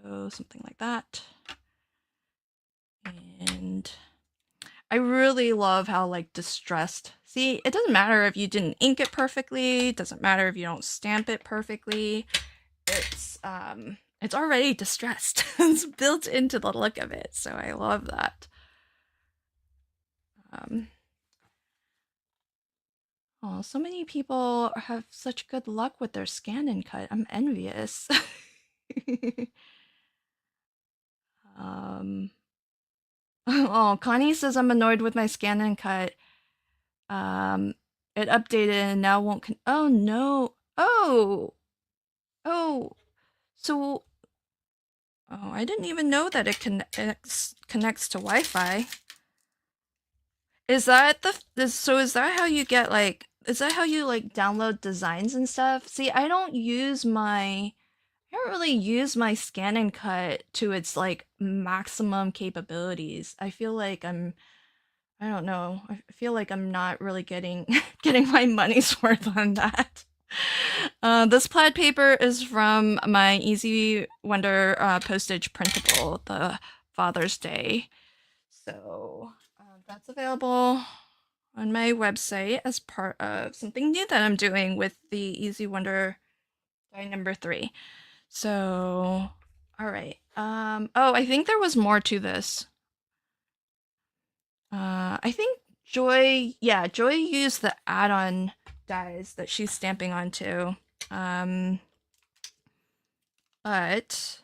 So something like that. And I really love how like distressed. See, it doesn't matter if you didn't ink it perfectly, it doesn't matter if you don't stamp it perfectly. It's already distressed. It's built into the look of it, so I love that. Oh, so many people have such good luck with their scan and cut. I'm envious. Oh, Connie says I'm annoyed with my scan and cut. It updated and now won't oh no. Oh, so I didn't even know that it connects to Wi-Fi. Is that is that how you get like, is that how you like download designs and stuff? See, I don't really use my scan and cut to its like maximum capabilities. I feel like I don't know. I feel like I'm not really getting my money's worth on that. This plaid paper is from my Easy Wonder postage printable, the Father's Day. So that's available on my website as part of something new that I'm doing with the Easy Wonder die number 3. So, all right. Oh, I think there was more to this. I think Joy used the add-on dies that she's stamping onto. But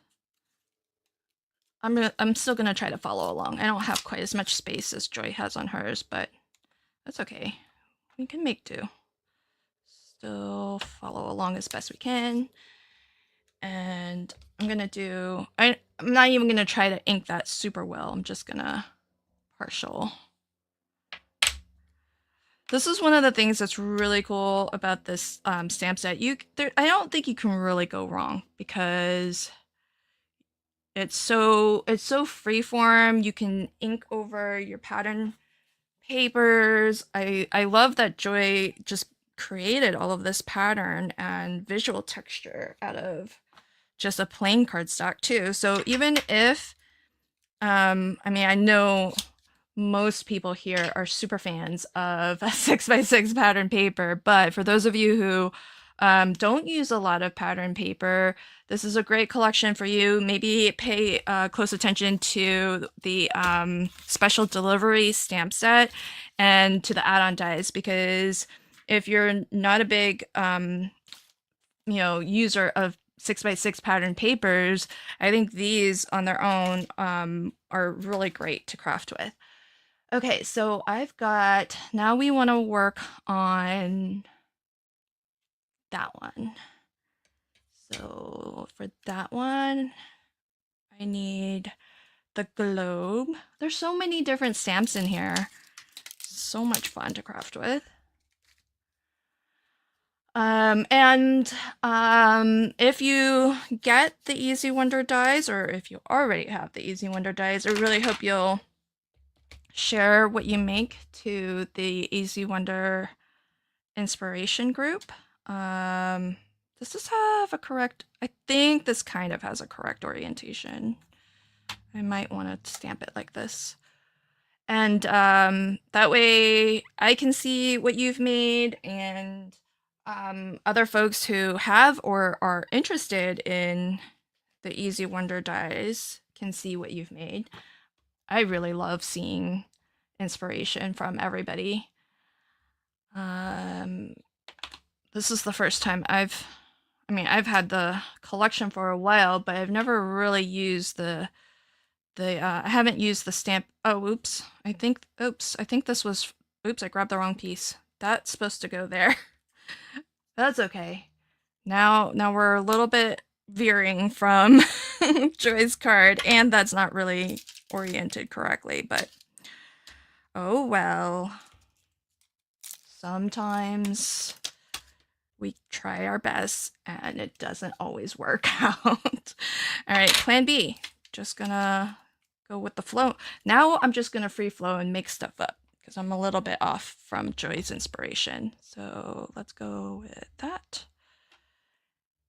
I'm still gonna try to follow along. I don't have quite as much space as Joy has on hers, but that's okay. We can make do. Still follow along as best we can. And I'm not even gonna try to ink that super well. I'm just gonna partial. This is one of the things that's really cool about this stamp set. I don't think you can really go wrong because it's so freeform. You can ink over your pattern papers. I love that Joy just created all of this pattern and visual texture out of just a plain cardstock too. So even if I mean, I know most people here are super fans of 6x6 pattern paper, but for those of you who don't use a lot of pattern paper, this is a great collection for you. Maybe pay close attention to the special delivery stamp set and to the add-on dies, because if you're not a big user of 6x6 pattern papers, I think these on their own are really great to craft with. Okay, so now we want to work on that one. So for that one, I need the globe. There's so many different stamps in here. So much fun to craft with. If you get the Easy Wonder dies, or if you already have the Easy Wonder dies, I really hope you'll share what you make to the Easy Wonder inspiration group. Does this have a correct? I think this kind of has a correct orientation. I might want to stamp it like this. And that way I can see what you've made, and other folks who have or are interested in the Easy Wonder dies can see what you've made. I really love seeing inspiration from everybody. This is the first time I've had the collection for a while, but I've never really used I haven't used the stamp. Oh, oops. I think this was, oops, I grabbed the wrong piece. That's supposed to go there. That's okay. Now we're a little bit veering from Joy's card, and that's not really oriented correctly, but oh well. Sometimes we try our best and it doesn't always work out. All right, plan B. Just gonna go with the flow. Now I'm just gonna free flow and make stuff up because I'm a little bit off from Joy's inspiration. So let's go with that.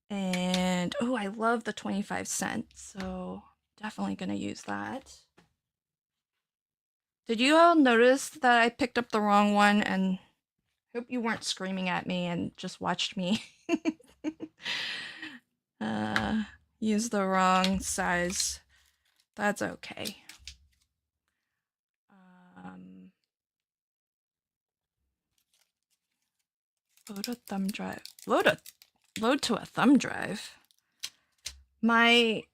And oh, I love the 25 cents, so definitely gonna use that. Did you all notice that I picked up the wrong one? And hope you weren't screaming at me and just watched me use the wrong size. That's okay. Load a thumb drive. Load to a thumb drive. The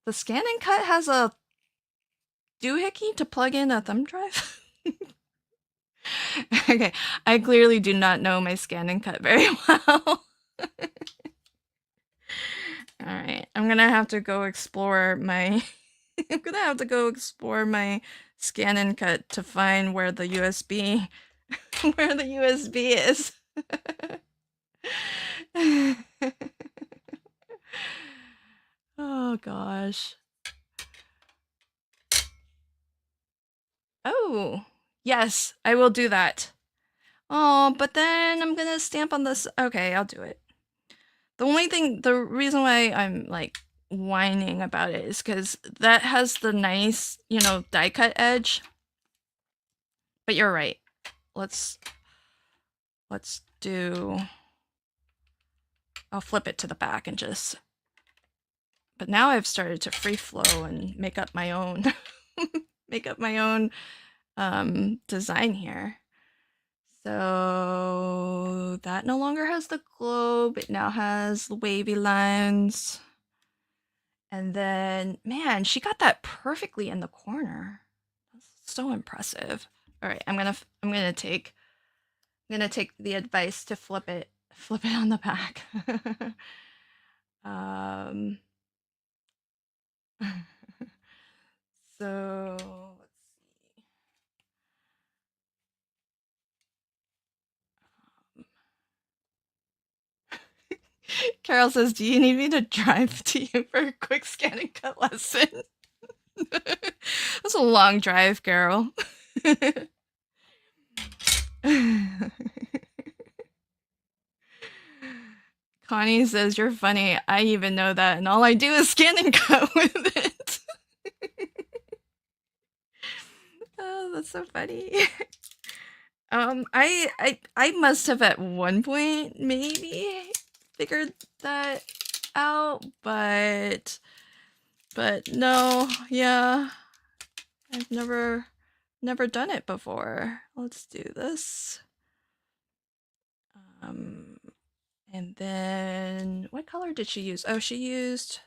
Scan and Cut has a doohickey to plug in a thumb drive. Okay, I clearly do not know my Scan and Cut very well. All right, I'm gonna have to go explore my. I'm gonna have to go explore my Scan and Cut to find where the USB, where the USB is. Oh gosh. Oh, yes, I will do that. Oh, but then I'm gonna stamp on this. Okay, I'll do it. The reason why I'm like whining about it is because that has the nice, die cut edge. But you're right. Let's do. I'll flip it to the back and just. But now I've started to free flow and make up my own, design here. So that no longer has the globe. It now has wavy lines. And then, man, she got that perfectly in the corner. That's so impressive. All right, I'm gonna take the advice to flip it on the back. um, so let's see. Carol says, "Do you need me to drive to you for a quick scan and cut lesson?" That's a long drive, Carol. Connie says, "You're funny. I even know that, and all I do is scan and cut with it." Oh, that's so funny. I must have at one point maybe figured that out, but no, yeah, I've never done it before. Let's do this. And then what color did she use? Oh, she used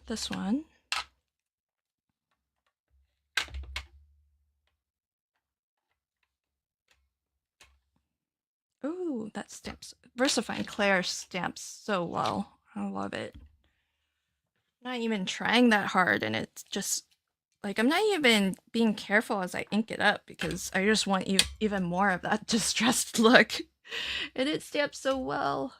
this one. Ooh, that stamps. VersaFine Claire stamps so well. I love it. Not even trying that hard, and it's just like I'm not even being careful as I ink it up because I just want even more of that distressed look. And it stamps so well.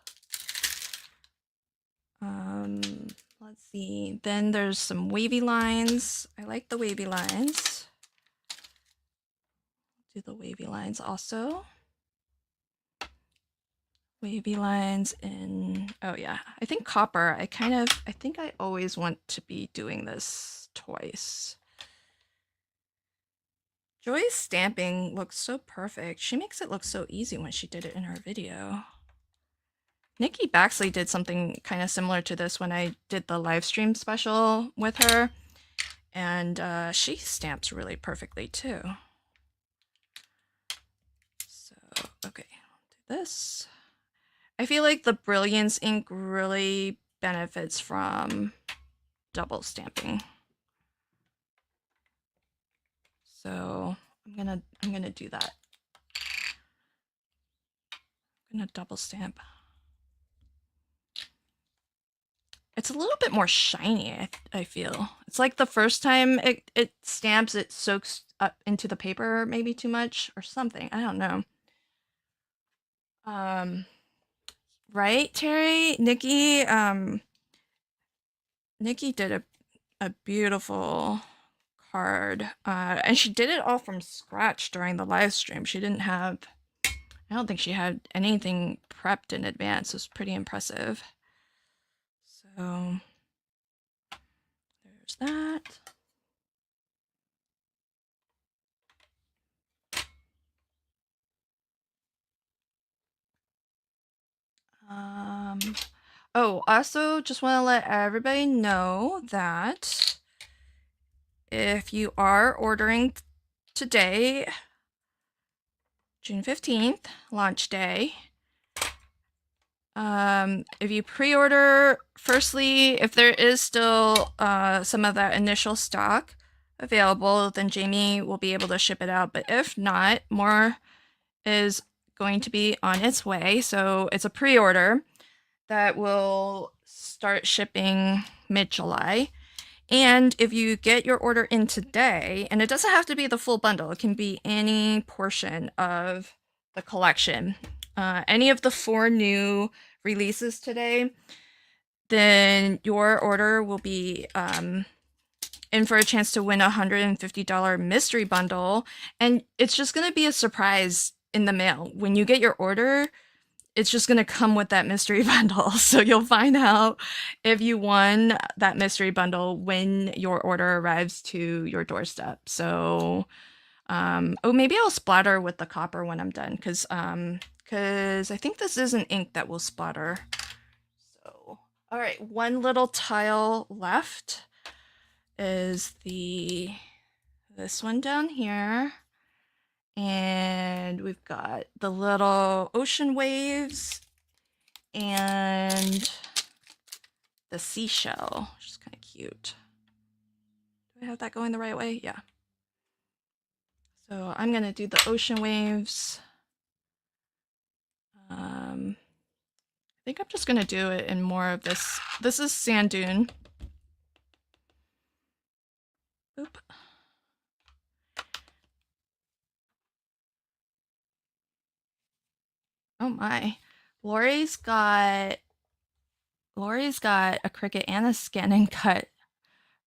Let's see. Then there's some wavy lines. I like the wavy lines. Do the wavy lines also. Wavy lines in, oh yeah, I think copper. I think I always want to be doing this twice. Joy's stamping looks so perfect. She makes it look so easy when she did it in her video. Nikki Baxley did something kind of similar to this when I did the live stream special with her, and she stamps really perfectly too. So, okay, I'll do this. I feel like the Brilliance ink really benefits from double stamping. So I'm gonna do that. I'm gonna double stamp. It's a little bit more shiny, I feel. It's like the first time it stamps, it soaks up into the paper maybe too much or something. I don't know. Right, Terry? Nikki did a beautiful card. And she did it all from scratch during the live stream. She didn't have, I don't think she had anything prepped in advance. It was pretty impressive. So there's that. Oh, also just want to let everybody know that if you are ordering today, June 15th, launch day, if you pre-order, firstly, if there is still some of that initial stock available, then Jamie will be able to ship it out. But if not, more is going to be on its way. So it's a pre-order that will start shipping mid-July. And if you get your order in today, and it doesn't have to be the full bundle, it can be any portion of the collection. Any of the 4 new releases today, then your order will be in for a chance to win a $150 mystery bundle. And it's just going to be a surprise in the mail. When you get your order, it's just going to come with that mystery bundle. So you'll find out if you won that mystery bundle when your order arrives to your doorstep. So, oh, maybe I'll splatter with the copper when I'm done, because I think this is an ink that will splatter. So, all right, one little tile left. is this one down here. And we've got the little ocean waves and the seashell, which is kind of cute. Do I have that going the right way? Yeah. So I'm gonna do the ocean waves. I think I'm just gonna do it in more of this. This is sand dune. Oop. Oh my. Lori's got a Cricut and a scan and cut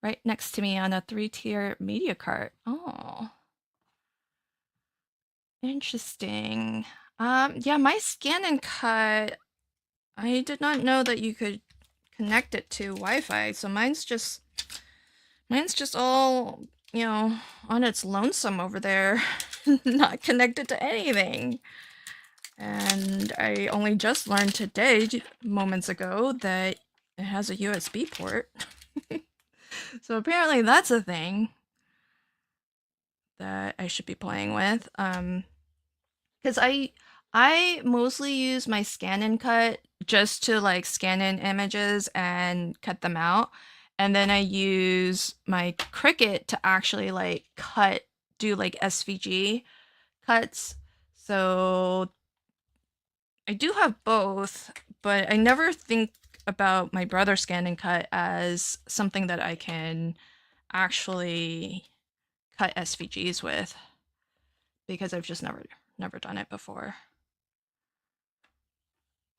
right next to me on a 3-tier media cart. Oh. Interesting. Yeah, my scan and cut, I did not know that you could connect it to Wi-Fi, so mine's just all, on its lonesome over there, not connected to anything. And I only just learned today, moments ago, that it has a USB port. So apparently that's a thing that I should be playing with. Because I mostly use my scan and cut just to like scan in images and cut them out. And then I use my Cricut to actually like do like SVG cuts. So I do have both, but I never think about my brother scan and cut as something that I can actually cut SVGs with, because I've just never done it before.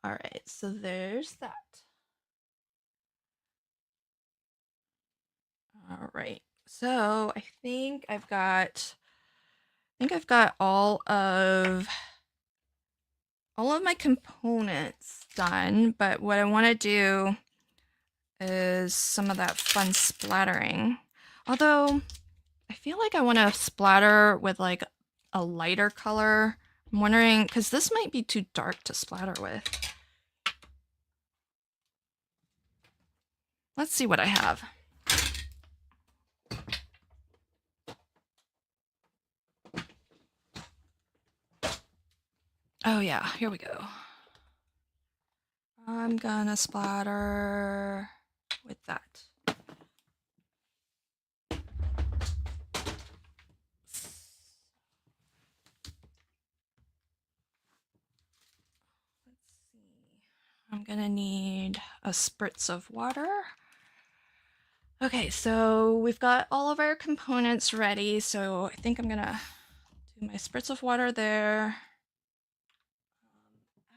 All right, so there's that. All right, so I think I've got all of my components done, but what I want to do is some of that fun splattering. Although I feel like I want to splatter with like a lighter color. I'm wondering, because this might be too dark to splatter with. Let's see what I have. Oh yeah, here we go. I'm gonna splatter with that. Let's see. I'm gonna need a spritz of water. Okay, so we've got all of our components ready, so I think I'm gonna do my spritz of water there.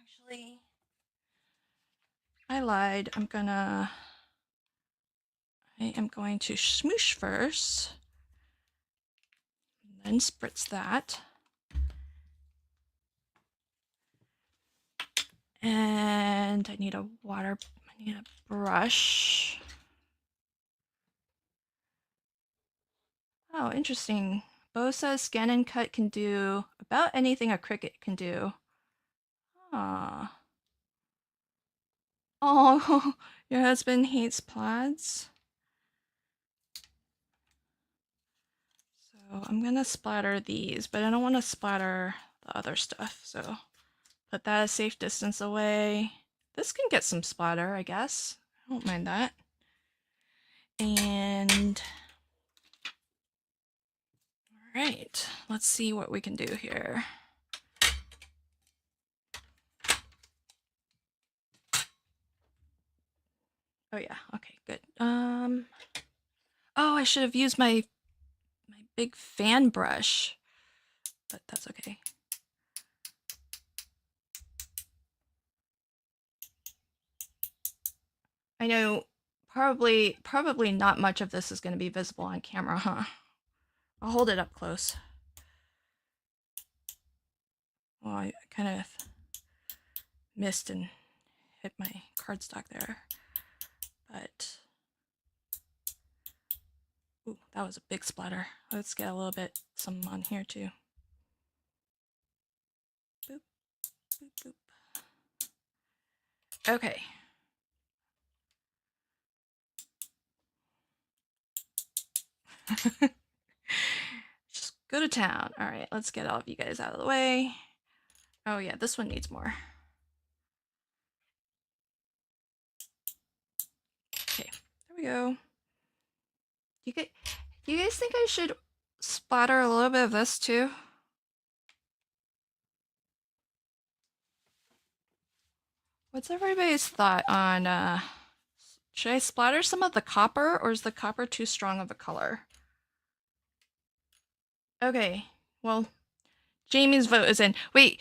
Actually, I lied. I am going to smoosh first, and then spritz that. And I need a brush. Oh, interesting. Bo says scan and cut can do about anything a Cricut can do. Ah. Oh, your husband hates plaids? So I'm gonna splatter these, but I don't want to splatter the other stuff, so put that a safe distance away. This can get some splatter, I guess. I don't mind that. And all right, let's see what we can do here. Oh yeah, okay, good. Oh, I should have used my big fan brush, but that's okay. I know probably not much of this is going to be visible on camera, huh? I'll hold it up close. Well, I kind of missed and hit my cardstock there, but ooh, that was a big splatter. Let's get a little bit some on here too. Boop, boop, boop. Okay. Just go to town. All right, let's get all of you guys out of the way. Oh yeah, this one needs more. Okay, there we go. You guys think I should splatter a little bit of this too? What's everybody's thought on, should I splatter some of the copper, or is the copper too strong of a color? Okay, well, Jamie's vote is in. Wait,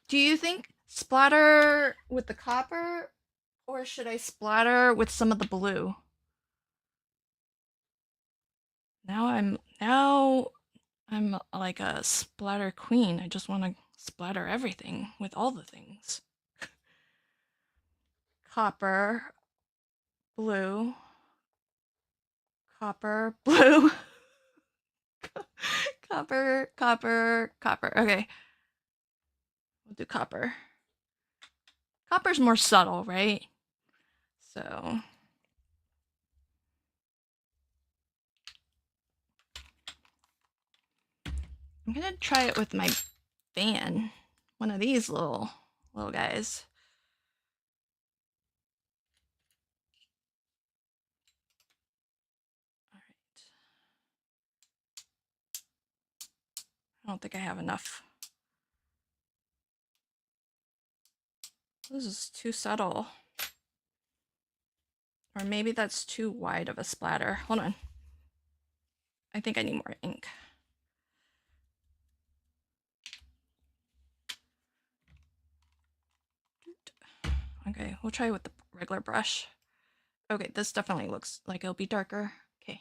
do you think splatter with the copper, or should I splatter with some of the blue? Now I'm like a splatter queen. I just want to splatter everything with all the things. Copper, blue, copper, blue, copper, copper, copper. Okay, we'll do copper. Copper's more subtle, right? So I'm gonna try it with my fan. One of these little guys. All right. I don't think I have enough. This is too subtle. Or maybe that's too wide of a splatter. Hold on. I think I need more ink. Okay, we'll try with the regular brush. Okay, this definitely looks like it'll be darker. Okay.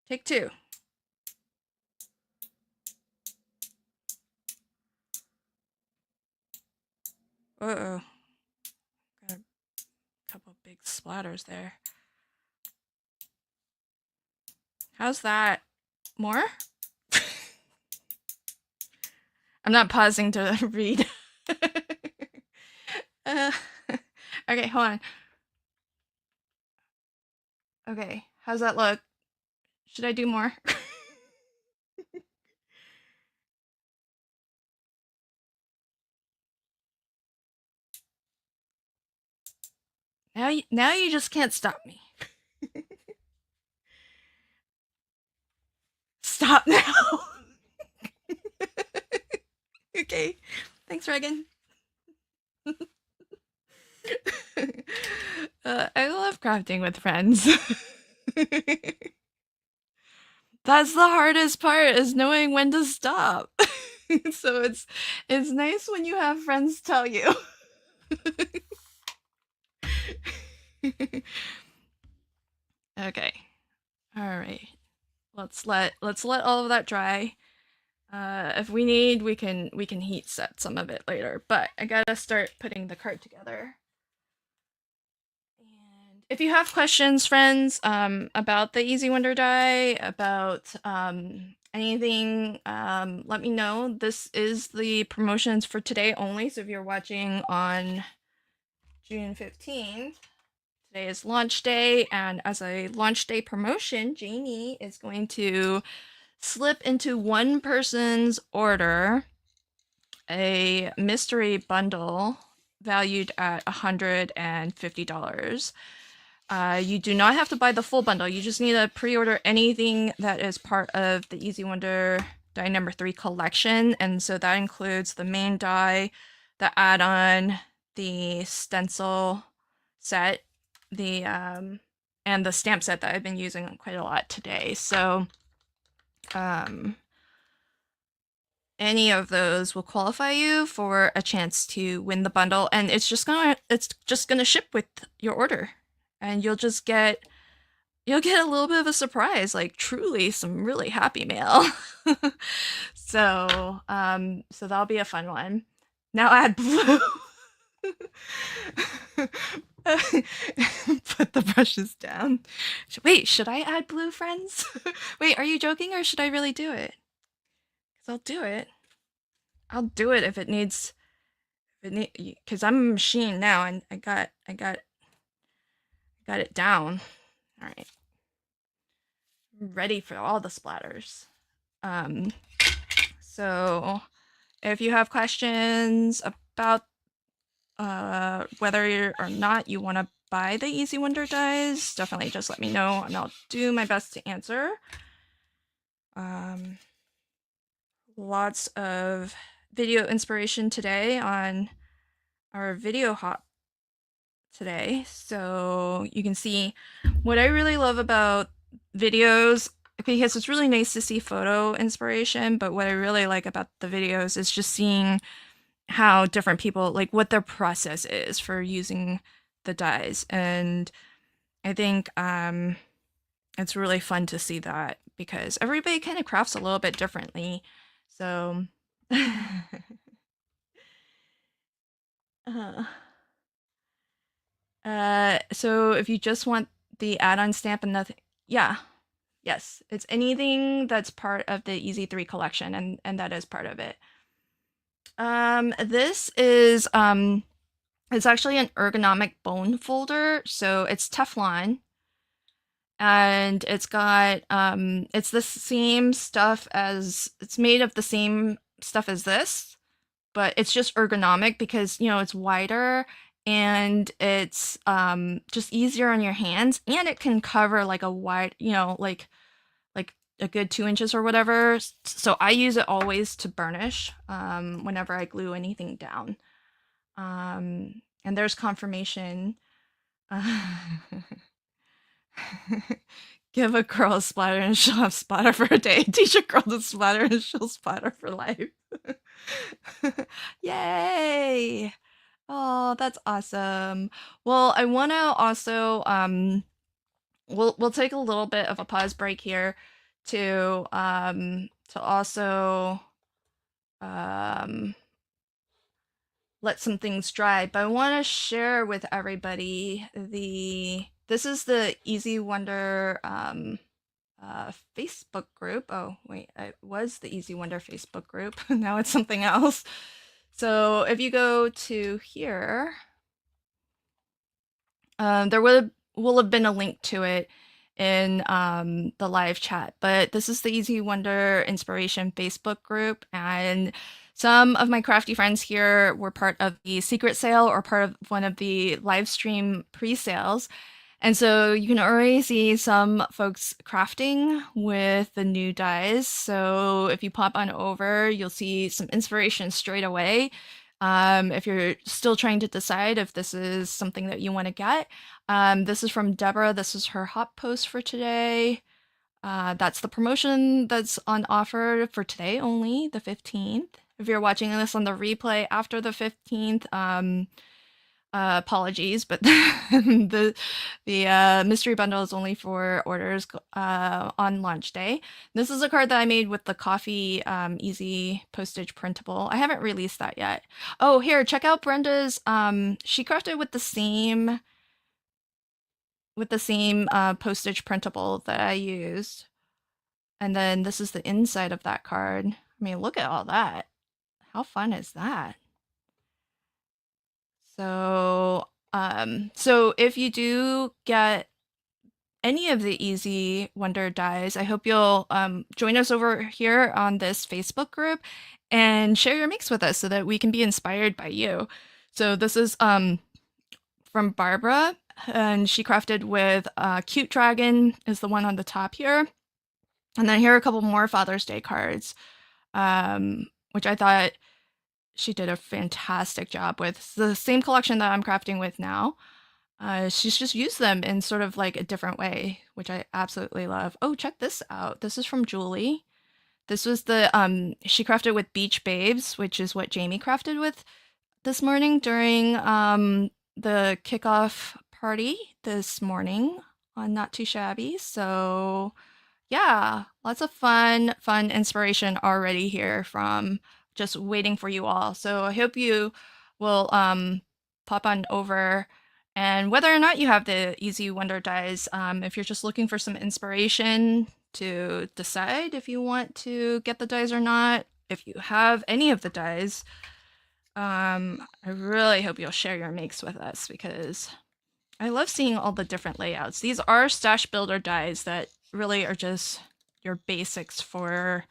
Take two. Uh-oh. Got a couple big splatters there. How's that? More? I'm not pausing to read. Okay, hold on. Okay, how's that look? Should I do more? Now you just can't stop me. Stop now. Okay. Thanks, Reagan. I love crafting with friends. That's the hardest part, is knowing when to stop. So it's nice when you have friends tell you. Okay. All right. Let's let all of that dry. If we need, we can heat set some of it later, but I gotta start putting the card together. And if you have questions, friends, about the Easy Wonder die, about anything, let me know. This is the promotions for today only, so if you're watching on June 15th, today is launch day, and as a launch day promotion, Janie is going to slip into one person's order a mystery bundle valued at $150. You do not have to buy the full bundle. You just need to pre-order anything that is part of the Easy Wonder die number 3 collection, and so that includes the main die, the add-on, the stencil set, the and the stamp set that I've been using quite a lot today. So any of those will qualify you for a chance to win the bundle, and it's just gonna ship with your order, and you'll get a little bit of a surprise, like truly some really happy mail. So so that'll be a fun one. Now add blue. Put the brushes down. Wait, should I add blue, friends? Wait, are you joking, or should I really do it? Because I'll do it. I'll do it if it needs, because I'm a machine now, and I got it down. All right. ready for all the splatters. Um, so if you have questions about whether or not you want to buy the Easy Wonder dies, definitely just let me know and I'll do my best to answer. Lots of video inspiration today on our video hop today. So you can see what I really love about videos, because it's really nice to see photo inspiration, but what I really like about the videos is just seeing how different people, like what their process is for using the dies. And I think it's really fun to see that because everybody kind of crafts a little bit differently. So uh, so if you just want the add-on stamp and nothing, yeah, yes, it's anything that's part of the Easy 3 collection, and that is part of it. This is it's actually an ergonomic bone folder, so it's Teflon, and it's got it's the same stuff as it's made of the same stuff as this, but it's just ergonomic because it's wider and it's just easier on your hands, and it can cover like a wide like a good 2 inches or whatever. So I use it always to burnish whenever I glue anything down. And there's confirmation. Give a girl a splatter and she'll have splatter for a day. Teach a girl to splatter and she'll splatter for life. Yay! Oh, that's awesome. Well, I want to also we'll take a little bit of a pause break here to also let some things dry, but I want to share with everybody this is the Easy Wonder Facebook group. Oh wait, it was the Easy Wonder Facebook group. Now it's something else. So if you go to here, there will have been a link to it in the live chat, but this is the Easy Wonder Inspiration Facebook group, and some of my crafty friends here were part of the secret sale or part of one of the live stream pre-sales. And so you can already see some folks crafting with the new dies. So if you pop on over, you'll see some inspiration straight away. If you're still trying to decide if this is something that you want to get, this is from Deborah. This is her hot post for today. That's the promotion that's on offer for today only, the 15th. If you're watching this on the replay after the 15th, apologies, but the mystery bundle is only for orders on launch day. This is a card that I made with the coffee easy postage printable. I haven't released that yet. Oh, here, check out Brenda's. She crafted with the same postage printable that I used. And then this is the inside of that card. I mean, look at all that. How fun is that? So, so if you do get any of the Easy Wonder dies, I hope you'll join us over here on this Facebook group and share your makes with us so that we can be inspired by you. So this is from Barbara, and she crafted with Cute Dragon is the one on the top here. And then here are a couple more Father's Day cards, which I thought she did a fantastic job with. It's the same collection that I'm crafting with now. She's just used them in sort of like a different way, which I absolutely love. Oh, check this out. This is from Julie. This was the, she crafted with Beach Babes, which is what Jamie crafted with this morning during the kickoff party this morning on Not Too Shabby. So yeah, lots of fun inspiration already here from just waiting for you all. So I hope you will pop on over, and whether or not you have the Easy Wonder dies, if you're just looking for some inspiration to decide if you want to get the dies or not, if you have any of the dies, I really hope you'll share your makes with us because I love seeing all the different layouts. These are Stash Builder dies that really are just your basics for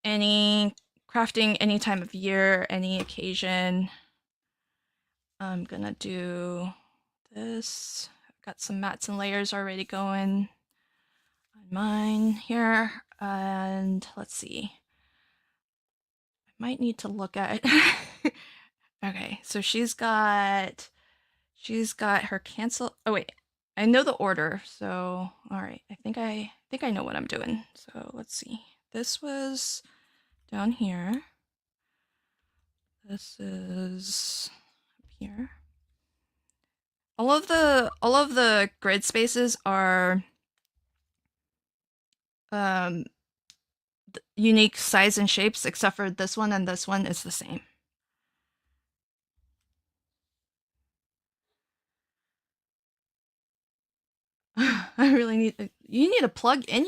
any crafting any time of year, any occasion. I'm gonna do this. I've got some mats and layers already going on mine here. And let's see. I might need to look at Okay, so she's got her cancel. Oh wait, I know the order. So all right, I think I know what I'm doing. So let's see. This was down here. This is up here. All of the grid spaces are um unique size and shapes, except for this one, and this one is the same. I really you need to plug in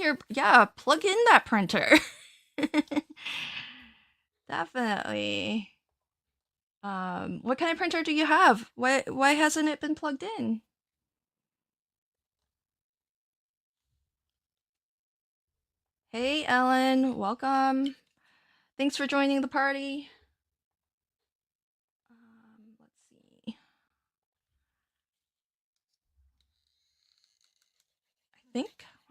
plug in that printer. Definitely. What kind of printer do you have? Why hasn't it been plugged in? Hey Ellen, welcome. Thanks for joining the party. Let's see.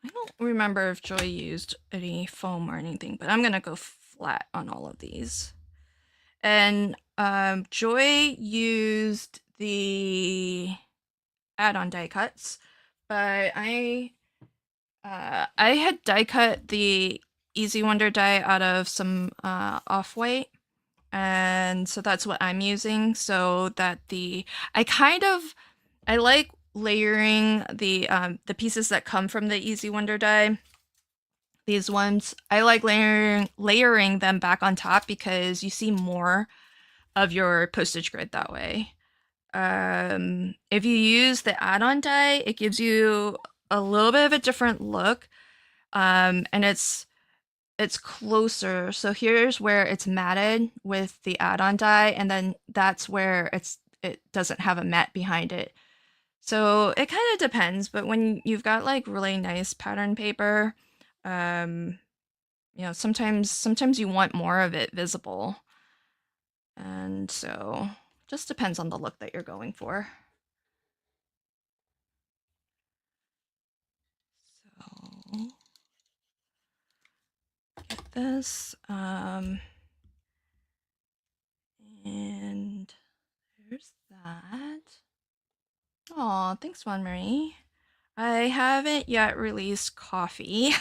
I don't remember if Joy used any foam or anything, but I'm gonna go flat on all of these. And Joy used the add-on die cuts, but I had die cut the Easy Wonder die out of some off-white, and so that's what I'm using. So that I like layering the pieces that come from the Easy Wonder die. These ones I like layering them back on top because you see more of your postage grid that way. If you use the add-on die, it gives you a little bit of a different look, and it's closer. So here's where it's matted with the add-on die, and then that's where it doesn't have a matte behind it. So it kind of depends, but when you've got like really nice pattern paper, um, sometimes you want more of it visible, and so just depends on the look that you're going for. So get this, and there's that. Oh, thanks, Juan Marie. I haven't yet released coffee.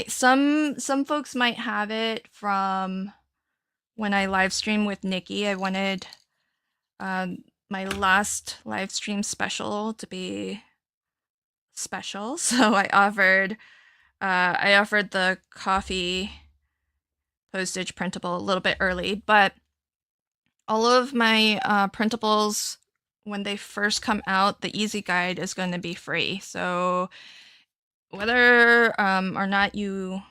Some folks might have it from when I live stream with Nikki. I wanted my last live stream special to be special, so I offered the coffee postage printable a little bit early, but all of my printables, when they first come out, the easy guide is going to be free. So whether or not you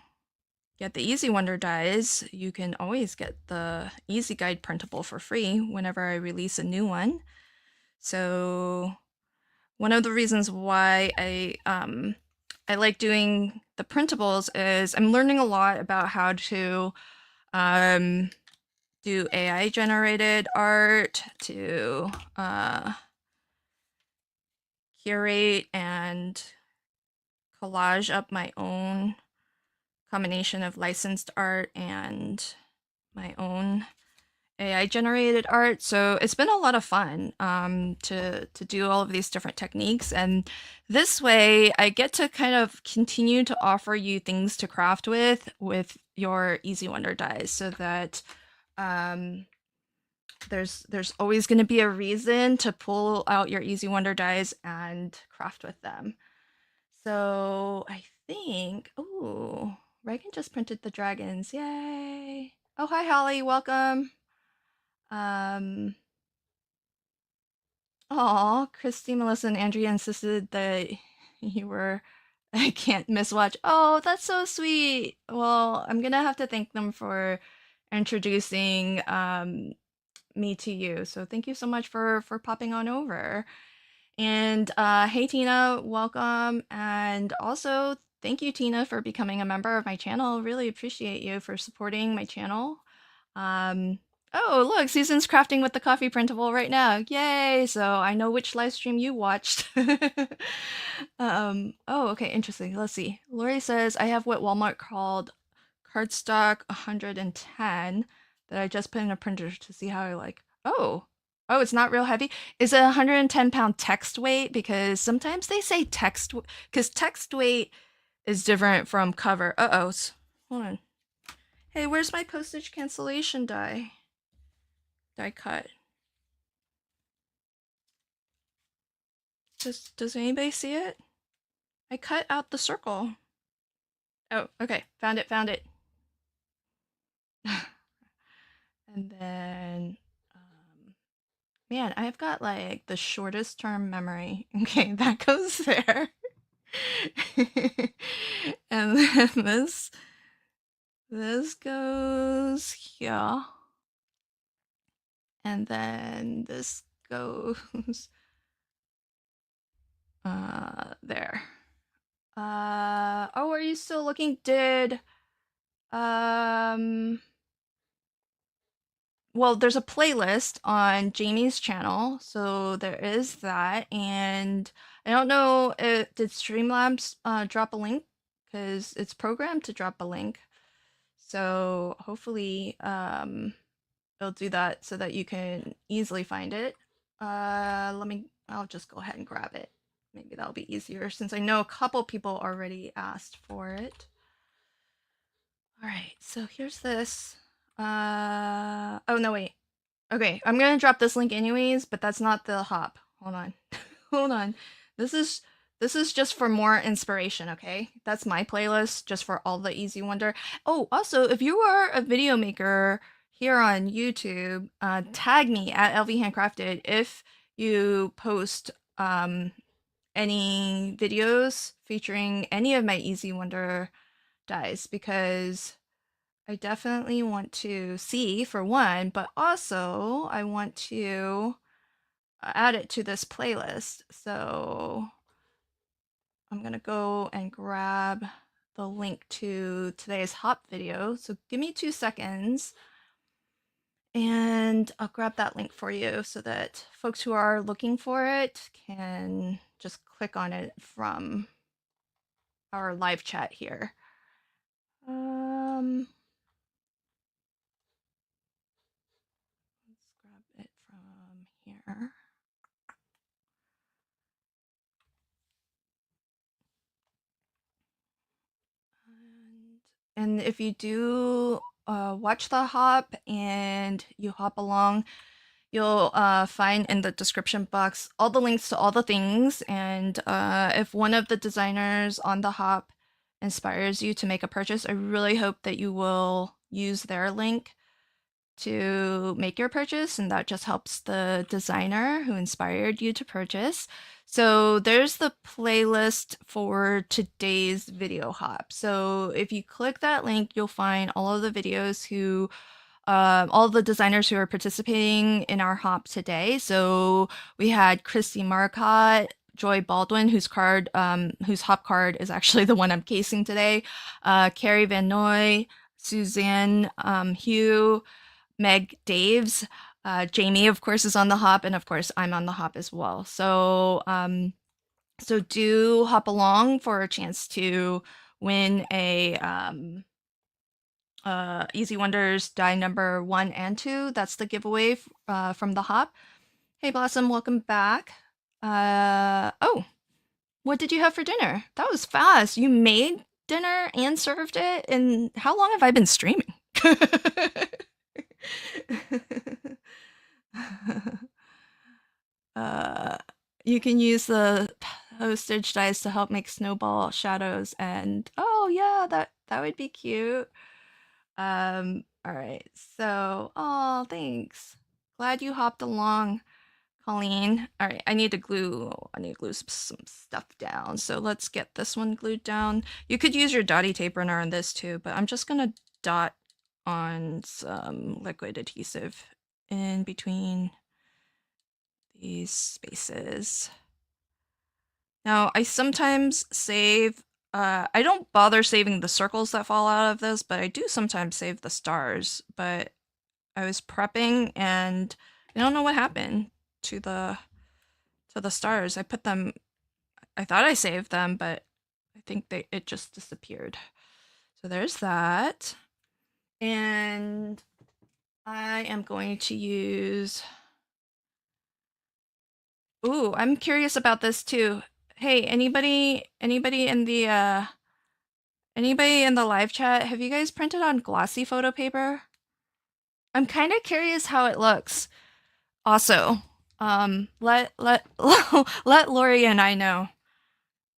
get the Easy Wonder dies, you can always get the easy guide printable for free whenever I release a new one. So one of the reasons why I like doing the printables is I'm learning a lot about how to do AI generated art, to curate and collage up my own combination of licensed art and my own AI generated art. So it's been a lot of fun to do all of these different techniques, and this way I get to kind of continue to offer you things to craft with your Easy Wonder dies, so that there's always going to be a reason to pull out your Easy Wonder dies and craft with them. So I think, oh, Reagan just printed the dragons. Yay. Oh, hi, Holly. Welcome. Um, Aw, Christy, Melissa, and Andrea insisted that you were I can't miss watch. Oh, that's so sweet. Well, I'm gonna have to thank them for introducing me to you. So thank you so much for popping on over. And hey, Tina, welcome. And also, thank you, Tina, for becoming a member of my channel. Really appreciate you for supporting my channel. Um, oh, look, Susan's crafting with the coffee printable right now. Yay! So I know which live stream you watched. Oh, okay, interesting. Let's see. Lori says, I have what Walmart called cardstock 110 that I just put in a printer to see how I like. Oh, it's not real heavy. Is it 110-pound text weight? Because sometimes they say text, because text weight is different from cover. Uh-oh. Hold on. Hey, where's my postage cancellation die cut? Does anybody see it? I cut out the circle. Oh, okay. Found it. And then, man, I've got like the shortest term memory. Okay, that goes there. And then this goes here. And then this goes there. Oh, are you still looking? Well, there's a playlist on Jamie's channel, so there is that. And I don't know, did Streamlabs drop a link? Because it's programmed to drop a link. So hopefully it'll do that so that you can easily find it. I'll just go ahead and grab it. Maybe that'll be easier since I know a couple people already asked for it. All right, so here's this. Oh no, wait. Okay, I'm gonna drop this link anyways, but that's not the hop. Hold on. Hold on. This is just for more inspiration, okay? That's my playlist just for all the Easy Wonder. Oh, also, if you are a video maker here on YouTube, tag me at LVHandcrafted if you post any videos featuring any of my Easy Wonder dies, because I definitely want to see, for one, but also I want to add it to this playlist. So I'm gonna go and grab the link to today's hop video. So give me 2 seconds and I'll grab that link for you so that folks who are looking for it can just click on it from our live chat here. Let's grab it from here. And if you do watch the hop and you hop along, you'll find in the description box all the links to all the things. And if one of the designers on the hop inspires you to make a purchase, I really hope that you will use their link to make your purchase, and that just helps the designer who inspired you to purchase. So there's the playlist for today's video hop. So if you click that link, you'll find all of the videos who all the designers who are participating in our hop today. So we had Christy Marcotte, Joy Baldwin, whose hop card is actually the one I'm casing today, Carrie Van Noy, Suzanne Hugh, Meg Daves, Jamie, of course, is on the hop, and of course, I'm on the hop as well. So, so do hop along for a chance to win a Easy Wonders die number 1 and 2. That's the giveaway from the hop. Hey, Blossom, welcome back. Oh, what did you have for dinner? That was fast. You made dinner and served it. And how long have I been streaming? uh, you can use the postage dice to help make snowball shadows, and oh yeah, that would be cute. All right, so oh, thanks. Glad you hopped along, Colleen. All right, I need to glue some stuff down. So let's get this one glued down. You could use your dotty tape runner on this too, but I'm just gonna dot on some liquid adhesive in between these spaces. Now, I sometimes save, I don't bother saving the circles that fall out of this, but I do sometimes save the stars. But I was prepping and I don't know what happened to the stars. I put them, I thought I saved them, but I think it just disappeared. So there's that. And I am going to use, ooh, I'm curious about this too. Hey, anybody in the live chat, have you guys printed on glossy photo paper? I'm kind of curious how it looks. Also, let let Lori and I know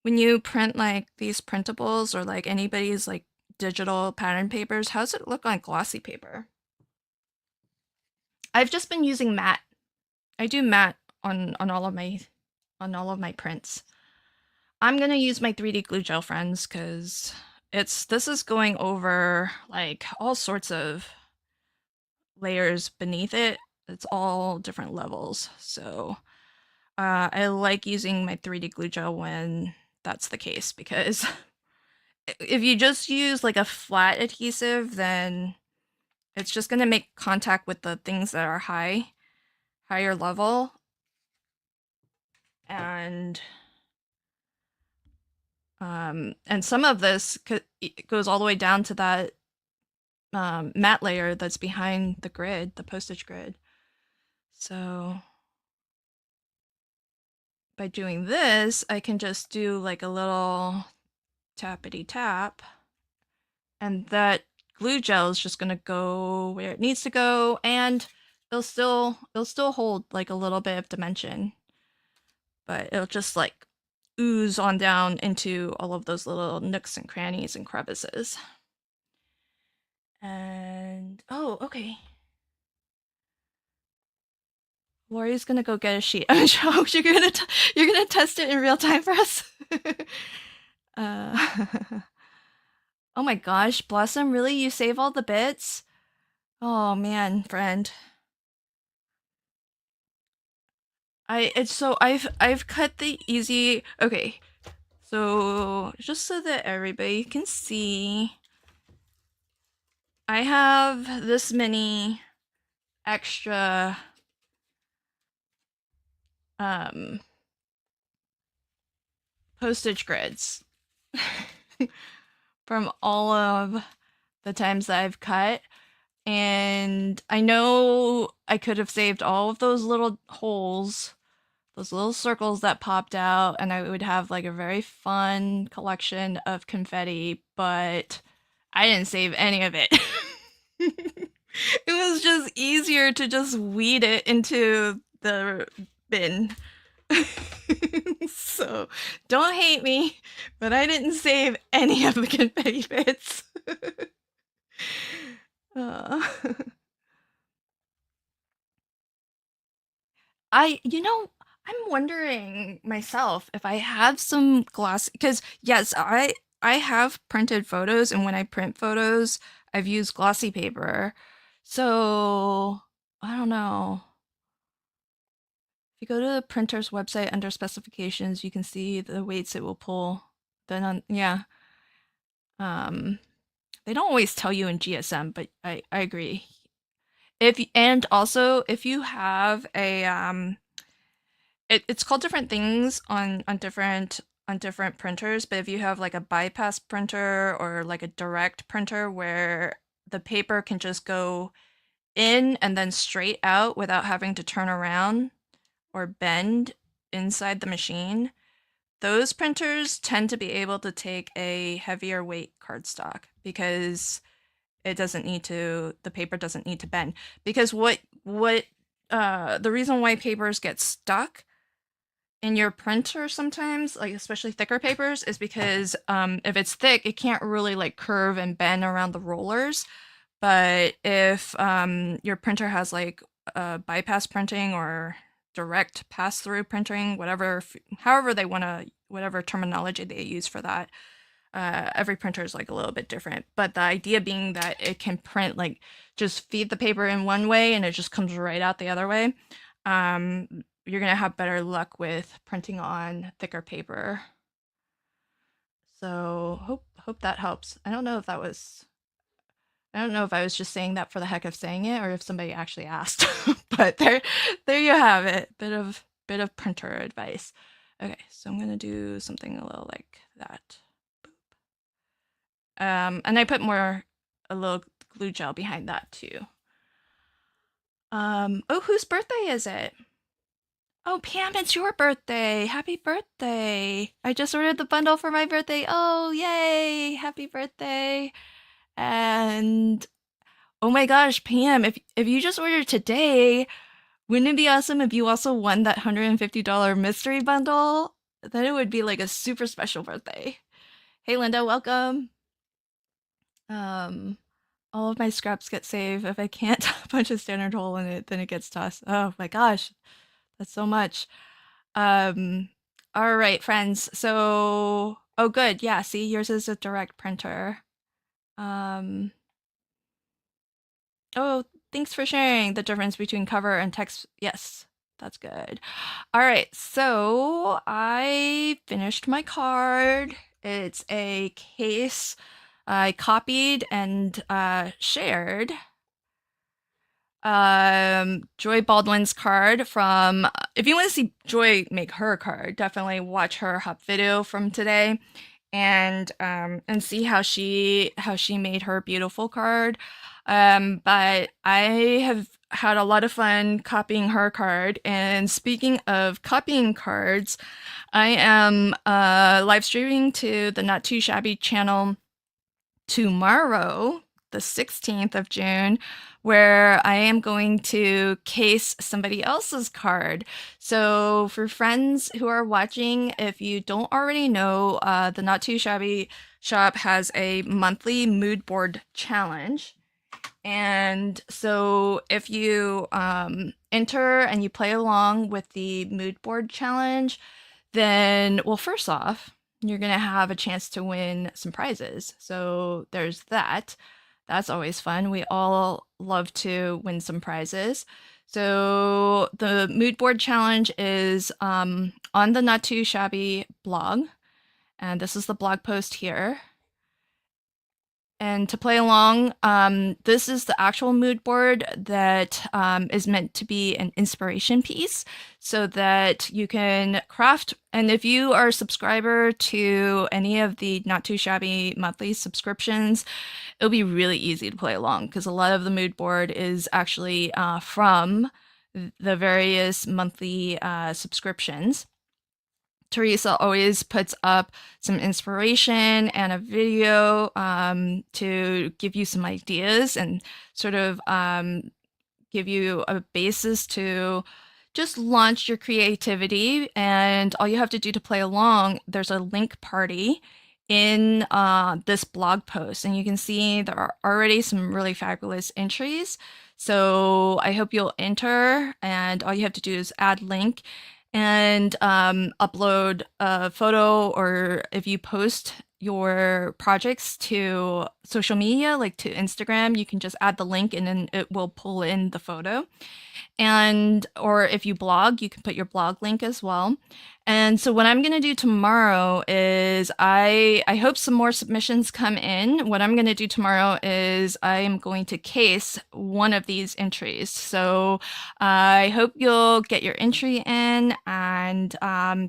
when you print like these printables or like anybody's like digital pattern papers, how does it look on glossy paper? I've just been using matte. I do matte on all of my prints. I'm gonna use my 3D glue gel, friends, because this is going over like all sorts of layers beneath it. It's all different levels. So I like using my 3D glue gel when that's the case, because if you just use like a flat adhesive, then it's just gonna make contact with the things that are higher level. And some of this goes all the way down to that matte layer that's behind the grid, the postage grid. So by doing this, I can just do like a little tappity tap, and that glue gel is just gonna go where it needs to go, and it'll still hold like a little bit of dimension, but it'll just like ooze on down into all of those little nooks and crannies and crevices. And oh, okay. Lori's gonna go get a sheet. I'm sure you're gonna test it in real time for us. uh, oh my gosh, Blossom, really? You save all the bits? Oh man, friend. I've cut the easy. Okay, so just so that everybody can see, I have this many extra postage grids from all of the times that I've cut. And I know I could have saved all of those little holes, those little circles that popped out, and I would have like a very fun collection of confetti, but I didn't save any of it. It was just easier to just weed it into the bin. So don't hate me, but I didn't save any of the confetti bits. uh. I'm wondering myself if I have some gloss, because yes, I have printed photos, and when I print photos, I've used glossy paper. So I don't know. If you go to the printer's website under specifications, you can see the weights it will pull. Then yeah. They don't always tell you in GSM, but I agree. And also if you have a it's called different things on different printers, but if you have like a bypass printer or like a direct printer where the paper can just go in and then straight out without having to turn around or bend inside the machine, those printers tend to be able to take a heavier weight cardstock because the paper doesn't need to bend. Because the reason why papers get stuck in your printer sometimes, like especially thicker papers, is because if it's thick, it can't really like curve and bend around the rollers. But if your printer has like bypass printing or direct pass-through printing, however they want to, whatever terminology they use for that, every printer is like a little bit different. But the idea being that it can print like just feed the paper in one way and it just comes right out the other way. you're gonna have better luck with printing on thicker paper. So hope that helps. I don't know if I was just saying that for the heck of saying it or if somebody actually asked. But there you have it. Bit of printer advice. Okay, so I'm gonna do something a little like that. And I put a little glue gel behind that too. Oh, whose birthday is it? Oh, Pam, it's your birthday. Happy birthday. I just ordered the bundle for my birthday. Oh, yay. Happy birthday. And oh my gosh, Pam, if you just ordered today, wouldn't it be awesome if you also won that $150 mystery bundle? Then it would be like a super special birthday. Hey, Linda, welcome. Um, all of my scraps get saved. If I can't punch a standard hole in it, then it gets tossed. Oh my gosh, that's so much. Um, all right, friends. So, oh, good. Yeah, see, yours is a direct printer. Um, oh, thanks for sharing the difference between cover and text. Yes, that's good. All right, so I finished my card. It's a case I copied and shared Joy Baldwin's card from if you want to see Joy make her card, definitely watch her hop video from today and see how she made her beautiful card. But I have had a lot of fun copying her card. And speaking of copying cards, I am live streaming to the Not Too Shabby channel tomorrow, the 16th of June, where I am going to case somebody else's card. So for friends who are watching, if you don't already know, the Not Too Shabby shop has a monthly mood board challenge. And so if you enter and you play along with the mood board challenge, then, well, first off, you're going to have a chance to win some prizes. So there's that. That's always fun. We all love to win some prizes. So the mood board challenge is on the Not Too Shabby blog. And this is the blog post here. And to play along, this is the actual mood board that is meant to be an inspiration piece so that you can craft. And if you are a subscriber to any of the Not Too Shabby monthly subscriptions, it'll be really easy to play along because a lot of the mood board is actually from the various monthly subscriptions. Teresa always puts up some inspiration and a video to give you some ideas and sort of give you a basis to just launch your creativity. And all you have to do to play along, there's a link party in this blog post. And you can see there are already some really fabulous entries. So I hope you'll enter, and all you have to do is add link and upload a photo, or if you post your projects to social media, like to Instagram, you can just add the link and then it will pull in the photo. And or if you blog, you can put your blog link as well. And so what I'm going to do tomorrow is I hope some more submissions come in. What I'm going to do tomorrow is I am going to case one of these entries. So I hope you'll get your entry in and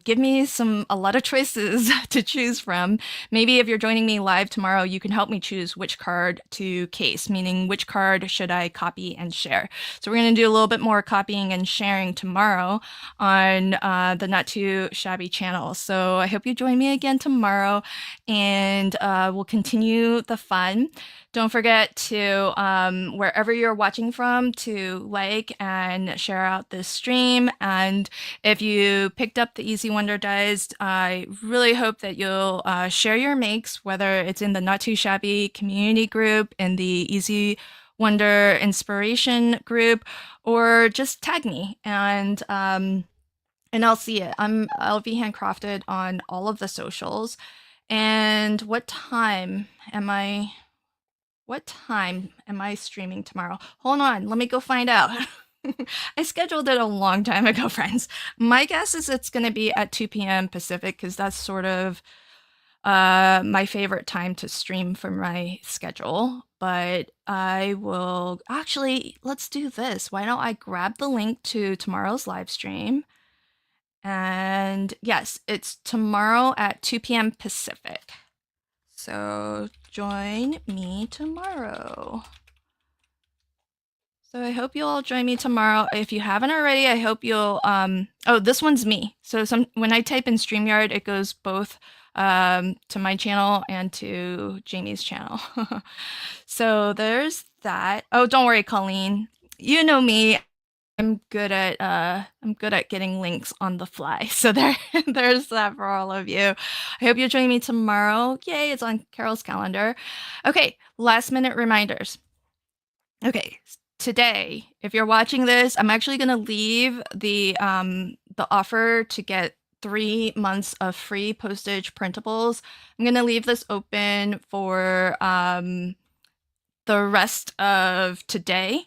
give me a lot of choices to choose from. Maybe if you're joining me live tomorrow, you can help me choose which card to case, meaning which card should I copy and share. So we're going to do a little bit more copying and sharing tomorrow on the Not Too Shabby channel. So I hope you join me again tomorrow, and we'll continue the fun. Don't forget to, wherever you're watching from, to like and share out this stream. And if you picked up the Easy Wonder dies, I really hope that you'll share your makes, whether it's in the Not Too Shabby community group, in the Easy Wonder inspiration group, or just tag me and I'll see it. I'll be handcrafted on all of the socials. And what time am I streaming tomorrow? Hold on, let me go find out. I scheduled it a long time ago, friends. My guess is it's going to be at 2 p.m. Pacific because that's sort of my favorite time to stream for my schedule. But I will actually, let's do this. Why don't I grab the link to tomorrow's live stream? And yes, it's tomorrow at 2 p.m. Pacific. So join me tomorrow. So I hope you'll all join me tomorrow. If you haven't already, I hope you'll oh, this one's me. So when I type in StreamYard, it goes both to my channel and to Jamie's channel. So there's that. Oh, don't worry, Colleen. You know me. I'm good at getting links on the fly. So there's that for all of you. I hope you'll join me tomorrow. Yay, it's on Carol's calendar. Okay, last minute reminders. Okay, today, if you're watching this, I'm actually going to leave the offer to get 3 months of free postage printables. I'm going to leave this open for the rest of today.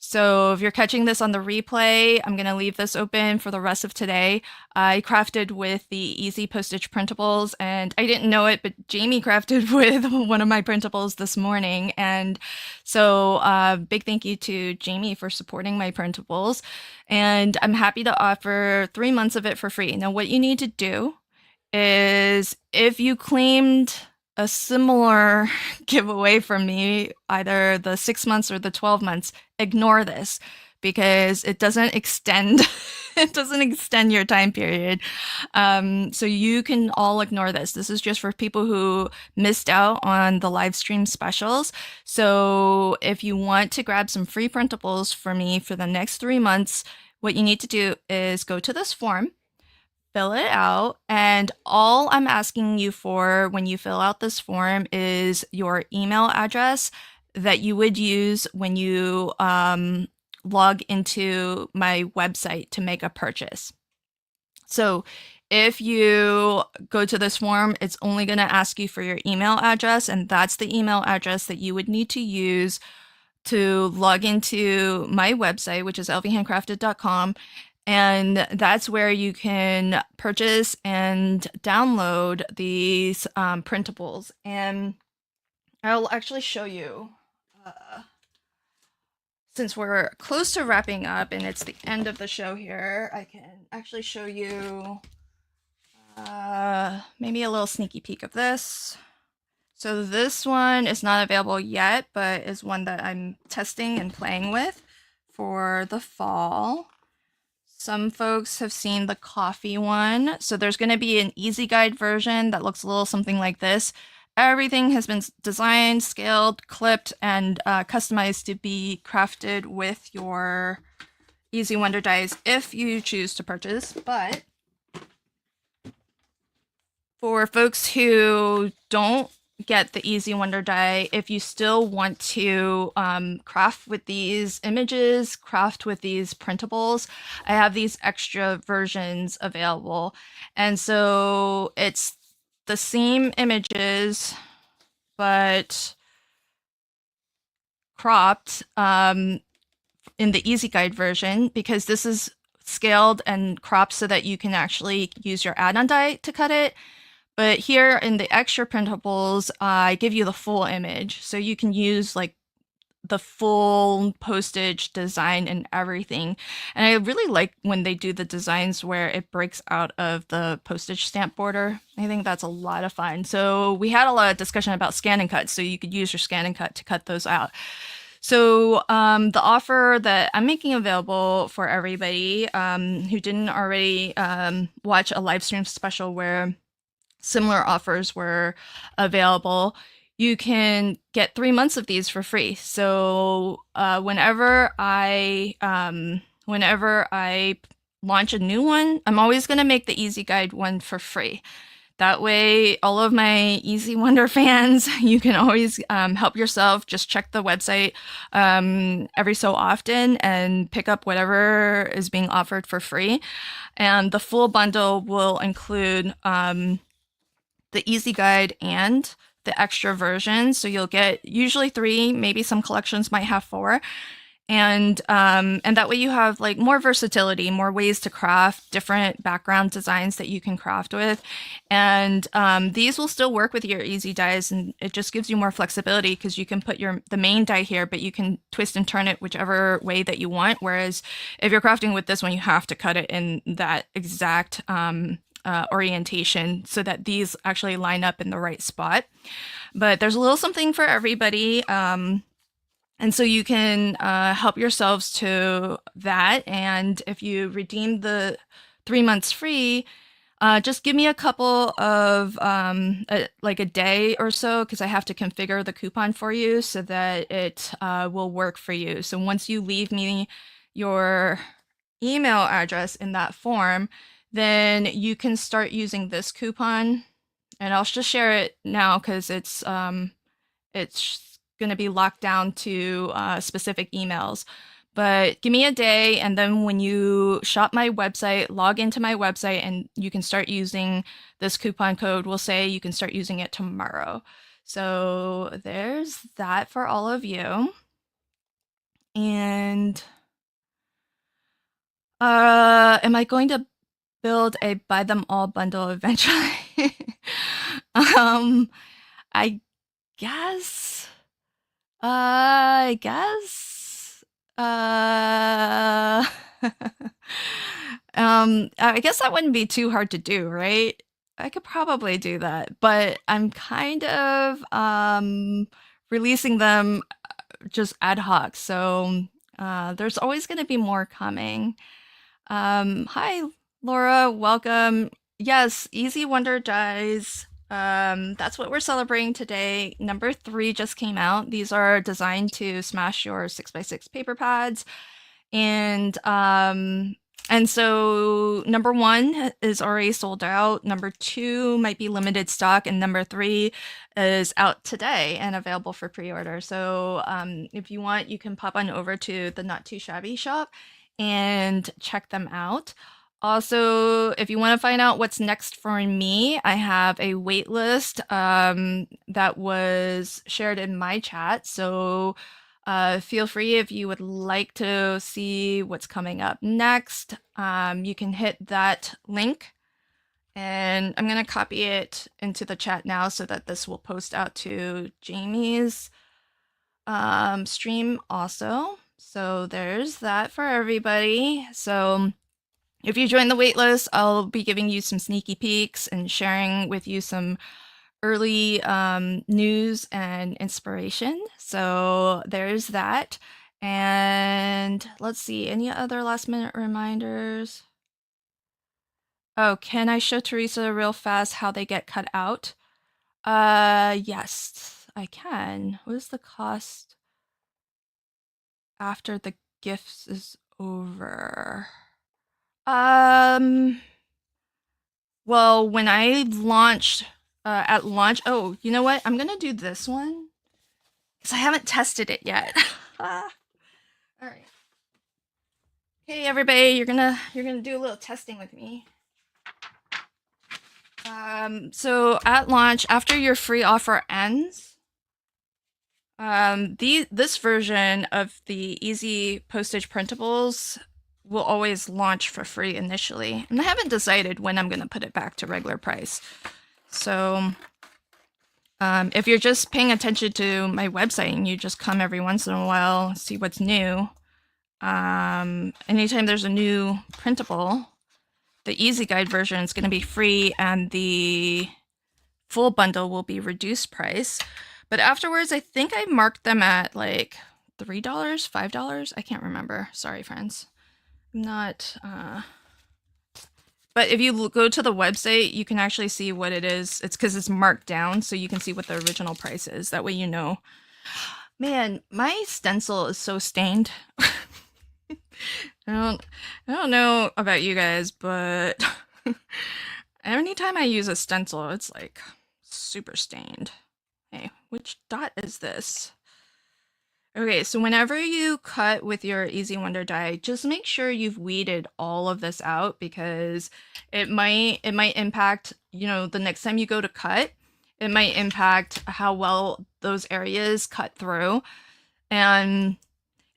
So if you're catching this on the replay, I'm going to leave this open for the rest of today. I crafted with the easy postage printables, and I didn't know it, but Jamie crafted with one of my printables this morning. And so big thank you to Jamie for supporting my printables. And I'm happy to offer 3 months of it for free. Now, what you need to do is if you claimed a similar giveaway from me, either the 6 months or the 12 months, ignore this because it doesn't extend it doesn't extend your time period. So you can all ignore this. This is just for people who missed out on the live stream specials. So if you want to grab some free printables for me for the next 3 months, what you need to do is go to this form, fill it out, and all I'm asking you for when you fill out this form is your email address that you would use when you log into my website to make a purchase. So if you go to this form, it's only going to ask you for your email address, and that's the email address that you would need to use to log into my website, which is lvhandcrafted.com. And that's where you can purchase and download these printables. And I'll actually show you, since we're close to wrapping up and it's the end of the show here, I can actually show you maybe a little sneaky peek of this. So this one is not available yet, but is one that I'm testing and playing with for the fall. Some folks have seen the coffee one. So there's going to be an easy guide version that looks a little something like this. Everything has been designed, scaled, clipped, and customized to be crafted with your Easy Wonder dies if you choose to purchase. But for folks who don't get the Easy Wonder die, if you still want to craft with these images, craft with these printables, I have these extra versions available. And so it's the same images, but cropped in the Easy Guide version, because this is scaled and cropped so that you can actually use your add-on die to cut it. But here in the extra printables, I give you the full image. So you can use like the full postage design and everything. And I really like when they do the designs where it breaks out of the postage stamp border. I think that's a lot of fun. So we had a lot of discussion about scan and cut. So you could use your scan and cut to cut those out. So the offer that I'm making available for everybody who didn't already watch a live stream special where similar offers were available, you can get 3 months of these for free. So whenever I launch a new one, I'm always going to make the Easy Guide one for free. That way, all of my Easy Wonder fans, you can always help yourself. Just check the website every so often and pick up whatever is being offered for free. And the full bundle will include the Easy Guide and the extra version. So you'll get usually 3, maybe some collections might have 4. And that way you have like more versatility, more ways to craft different background designs that you can craft with. And these will still work with your easy dies, and it just gives you more flexibility because you can put the main die here, but you can twist and turn it whichever way that you want. Whereas if you're crafting with this one, you have to cut it in that exact orientation so that these actually line up in the right spot. But there's a little something for everybody. And so you can help yourselves to that. And if you redeem the 3 months free, just give me a couple of like a day or so, because I have to configure the coupon for you so that it will work for you. So once you leave me your email address in that form, then you can start using this coupon. And I'll just share it now because it's going to be locked down to specific emails. But give me a day, and then when you shop my website, log into my website, and you can start using this coupon code. We'll say you can start using it tomorrow. So there's that for all of you. And am I going to build a buy them all bundle eventually? I guess. I guess. Uh, I guess that wouldn't be too hard to do, right? I could probably do that, but I'm kind of releasing them just ad hoc, so there's always going to be more coming. Hi, Laura, welcome. Yes, Easy Wonder Dies. That's what we're celebrating today. Number 3 just came out. These are designed to smash your 6x6 paper pads. And so number 1 is already sold out. Number 2 might be limited stock, and number 3 is out today and available for pre-order. So if you want, you can pop on over to the Not Too Shabby shop and check them out. Also, if you want to find out what's next for me, I have a wait list that was shared in my chat. So feel free, if you would like to see what's coming up next, you can hit that link. And I'm going to copy it into the chat now so that this will post out to Jamie's stream also. So there's that for everybody. So if you join the waitlist, I'll be giving you some sneaky peeks and sharing with you some early news and inspiration. So there's that. And let's see, any other last minute reminders? Oh, can I show Teresa real fast how they get cut out? Yes, I can. What is the cost after the gifts is over? Well, when I launched at launch, oh, you know what? I'm gonna do this one because I haven't tested it yet. All right. Hey, everybody, you're gonna do a little testing with me. So at launch, after your free offer ends, this version of the Easy Postage printables will always launch for free initially. And I haven't decided when I'm going to put it back to regular price. So if you're just paying attention to my website and you just come every once in a while, see what's new, anytime there's a new printable, the Easy Guide version is going to be free and the full bundle will be reduced price. But afterwards, I think I marked them at like $3, $5. I can't remember. Sorry, friends. I'm not... But if you go to the website, you can actually see what it is. It's because it's marked down, so you can see what the original price is. That way you know. Man, my stencil is so stained. I don't know about you guys, but anytime I use a stencil, it's like super stained. Hey, which dot is this? Okay, so whenever you cut with your Easy Wonder die, just make sure you've weeded all of this out, because it might impact, you know, the next time you go to cut, it might impact how well those areas cut through. And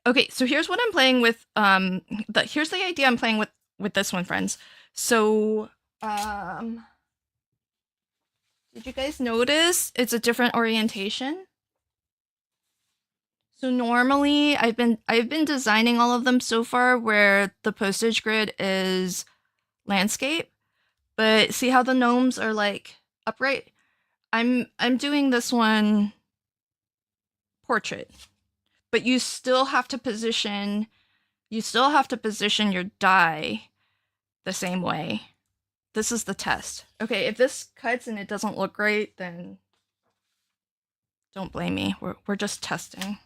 Okay, so here's what I'm playing with. Here's the idea I'm playing with this one, friends. So, did you guys notice it's a different orientation? So normally I've been designing all of them so far where the postage grid is landscape, but see how the gnomes are like upright? I'm doing this one portrait, but you still have to position your die the same way. This is the test. Okay, if this cuts and it doesn't look great, then don't blame me. We're just testing.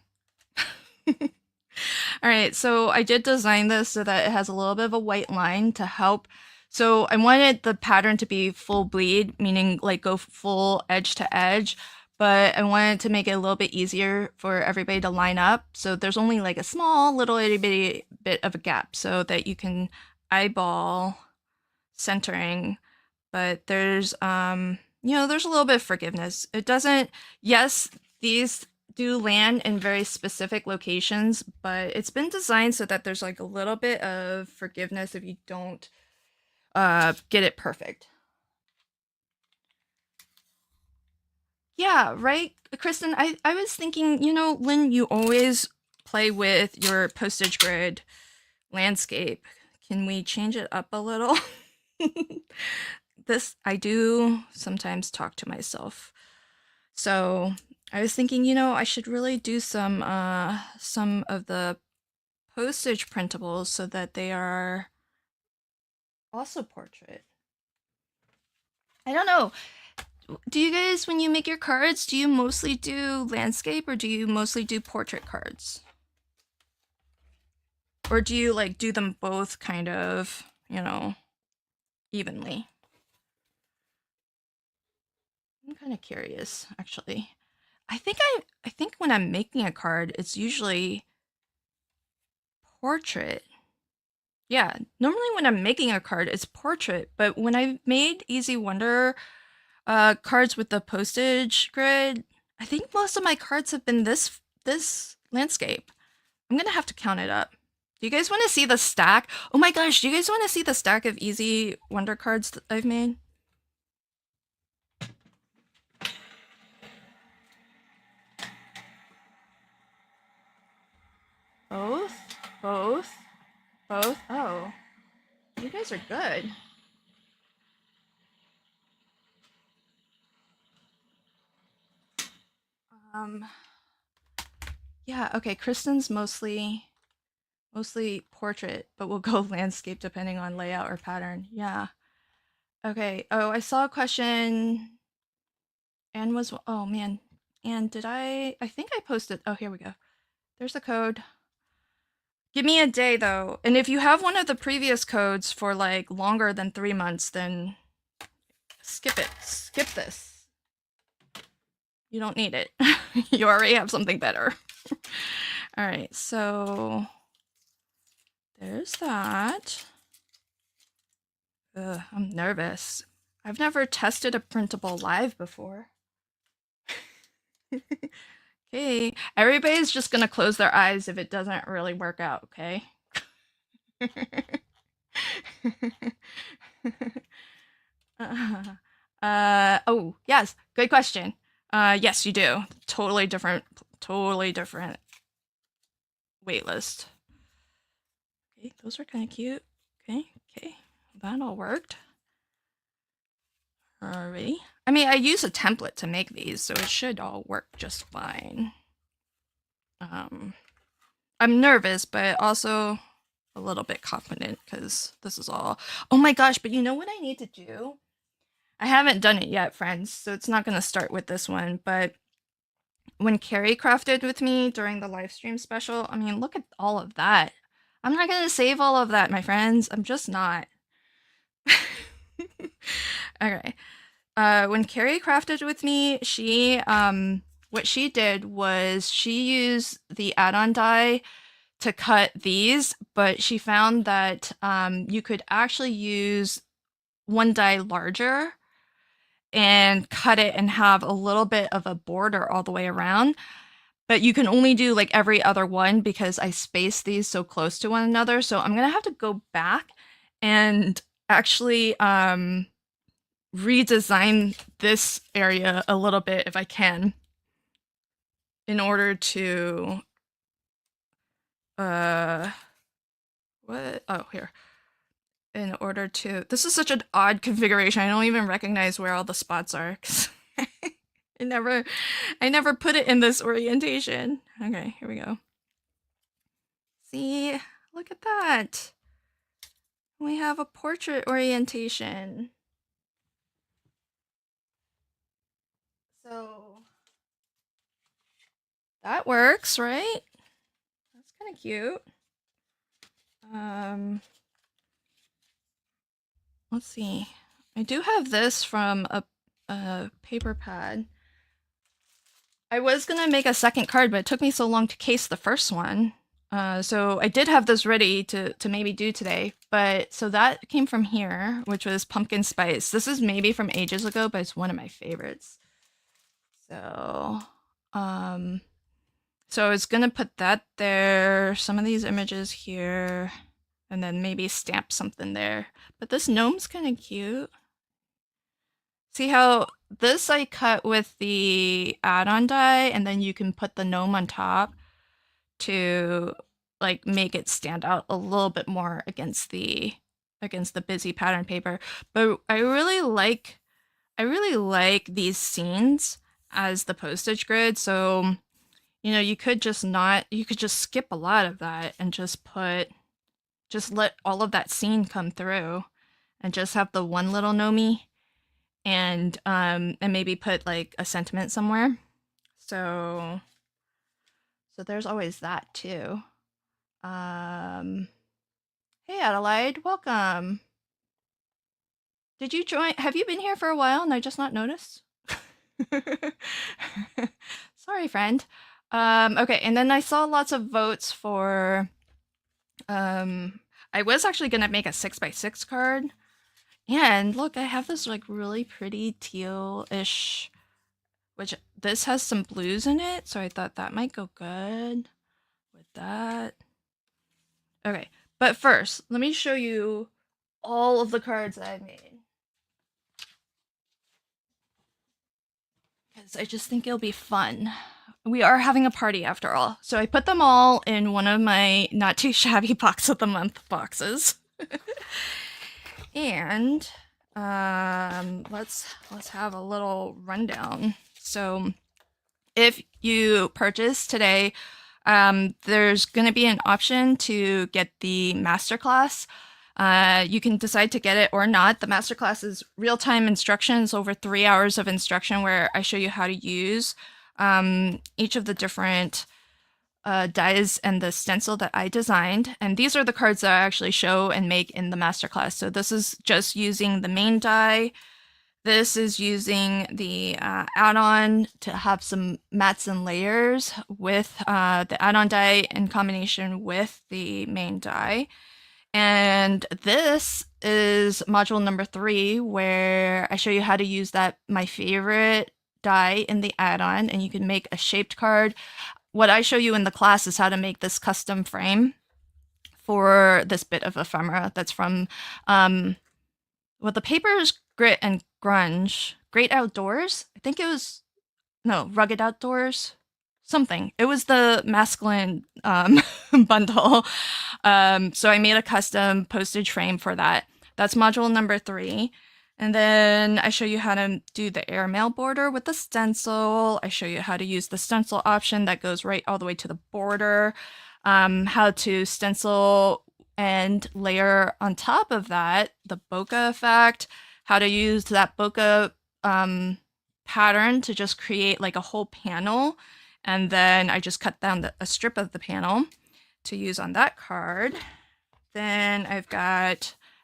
All right, so I did design this so that it has a little bit of a white line to help. So I wanted the pattern to be full bleed, meaning like go full edge to edge, but I wanted to make it a little bit easier for everybody to line up. So there's only like a small little itty bitty bit of a gap so that you can eyeball centering, but there's there's a little bit of forgiveness. It doesn't, yes, these do land in very specific locations, but it's been designed so that there's like a little bit of forgiveness if you don't get it perfect. Yeah, right, Kristen. I was thinking, Lynn, you always play with your postage grid landscape. Can we change it up a little? This, I do sometimes talk to myself. So I was thinking, I should really do some of the postage printables so that they are also portrait. I don't know. Do you guys, when you make your cards, do you mostly do landscape or do you mostly do portrait cards? Or do you like do them both kind of, evenly? I'm kind of curious, actually. I think when I'm making a card, it's usually portrait. Yeah, normally when I'm making a card, it's portrait, but when I made Easy Wonder cards with the postage grid, I think most of my cards have been this landscape. I'm gonna have to count it up. Do you guys want to see the stack? Oh my gosh, do you guys want to see the stack of Easy Wonder cards that I've made? Both? Both? Both? Oh, you guys are good. Um, yeah, okay, Kristen's mostly portrait, but we'll go landscape depending on layout or pattern. Yeah. Okay. Oh, I saw a question. Anne was, oh man. And I think I posted, oh, here we go. There's the code. Give me a day though. And if you have one of the previous codes for like longer than 3 months, then skip it. Skip this. You don't need it. You already have something better. All right, so there's that. Ugh, I'm nervous. I've never tested a printable live before. Okay, everybody's just gonna close their eyes if it doesn't really work out, okay? Oh, yes, good question. Yes, you do. Totally different waitlist. Okay, those are kind of cute. Okay, that all worked. Alrighty. I mean, I use a template to make these, so it should all work just fine. I'm nervous, but also a little bit confident because this is all. Oh my gosh, but you know what I need to do? I haven't done it yet, friends, so it's not going to start with this one, but when Carrie crafted with me during the live stream special, I mean, look at all of that. I'm not going to save all of that, my friends. I'm just not. Okay. When Carrie crafted with me, what she did was she used the add-on die to cut these, but she found that you could actually use one die larger and cut it and have a little bit of a border all the way around. but you can only do like every other one because I spaced these so close to one another. So I'm gonna have to go back and actually redesign this area a little bit if I can, in order to what? Oh, here. In order to, this is such an odd configuration. I don't even recognize where all the spots are. 'Cause I never put it in this orientation. Okay, here we go. See, look at that. We have a portrait orientation. So that works, right? That's kind of cute. Let's see. I do have this from a paper pad. I was gonna make a second card, but it took me so long to case the first one. So I did have this ready to maybe do today, but so that came from here, which was pumpkin spice. This is maybe from ages ago, but it's one of my favorites. So, so I was gonna put that there, some of these images here, and then maybe stamp something there. But this gnome's kind of cute. See how this I cut with the add-on die, and then you can put the gnome on top to like make it stand out a little bit more against the busy pattern paper. But I really like these scenes as the postage grid. So, you know, you could just skip a lot of that and just let all of that scene come through and just have the one little Nomi and maybe put like a sentiment somewhere. So there's always that too. Hey Adelaide, welcome. Did you join? Have you been here for a while and I just not noticed? Sorry, friend. Okay, and then I saw lots of votes for I was actually gonna make a 6x6 card. And look, I have this like really pretty teal-ish, which this has some blues in it, so I thought that might go good with that. Okay, but first, let me show you all of the cards that I made. Because I just think it'll be fun. We are having a party after all. So I put them all in one of my not too shabby box of the month boxes. And let's have a little rundown. So if you purchase today, there's going to be an option to get the masterclass. You can decide to get it or not. The masterclass is real-time instructions, over 3 hours of instruction where I show you how to use each of the different dies and the stencil that I designed. And these are the cards that I actually show and make in the masterclass. So this is just using the main die. This is using the add-on to have some mats and layers with the add-on die in combination with the main die. And this is module number 3, where I show you how to use my favorite die in the add-on, and you can make a shaped card. What I show you in the class is how to make this custom frame for this bit of ephemera that's from, well, the paper is Grit and Grunge. Great Outdoors? I think it was, no, Rugged Outdoors? Something. It was the masculine bundle. So I made a custom postage frame for that. That's module number 3. And then I show you how to do the airmail border with the stencil. I show you how to use the stencil option that goes right all the way to the border. How to stencil and layer on top of that the bokeh effect. How to use that bokeh pattern to just create like a whole panel. And then I just cut down a strip of the panel to use on that card. Then I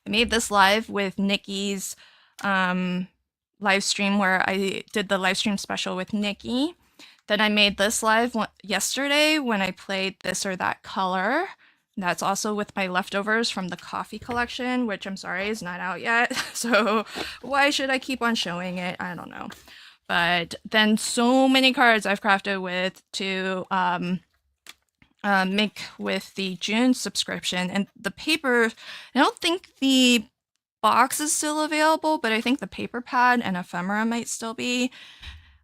made this live with Nikki's live stream where I did the live stream special with Nikki. Then I made this live yesterday when I played This or That Color. That's also with my leftovers from the coffee collection, which I'm sorry is not out yet. So why should I keep on showing it? I don't know. But then so many cards I've crafted with to make with the June subscription. And the paper, I don't think the box is still available, but I think the paper pad and ephemera might still be.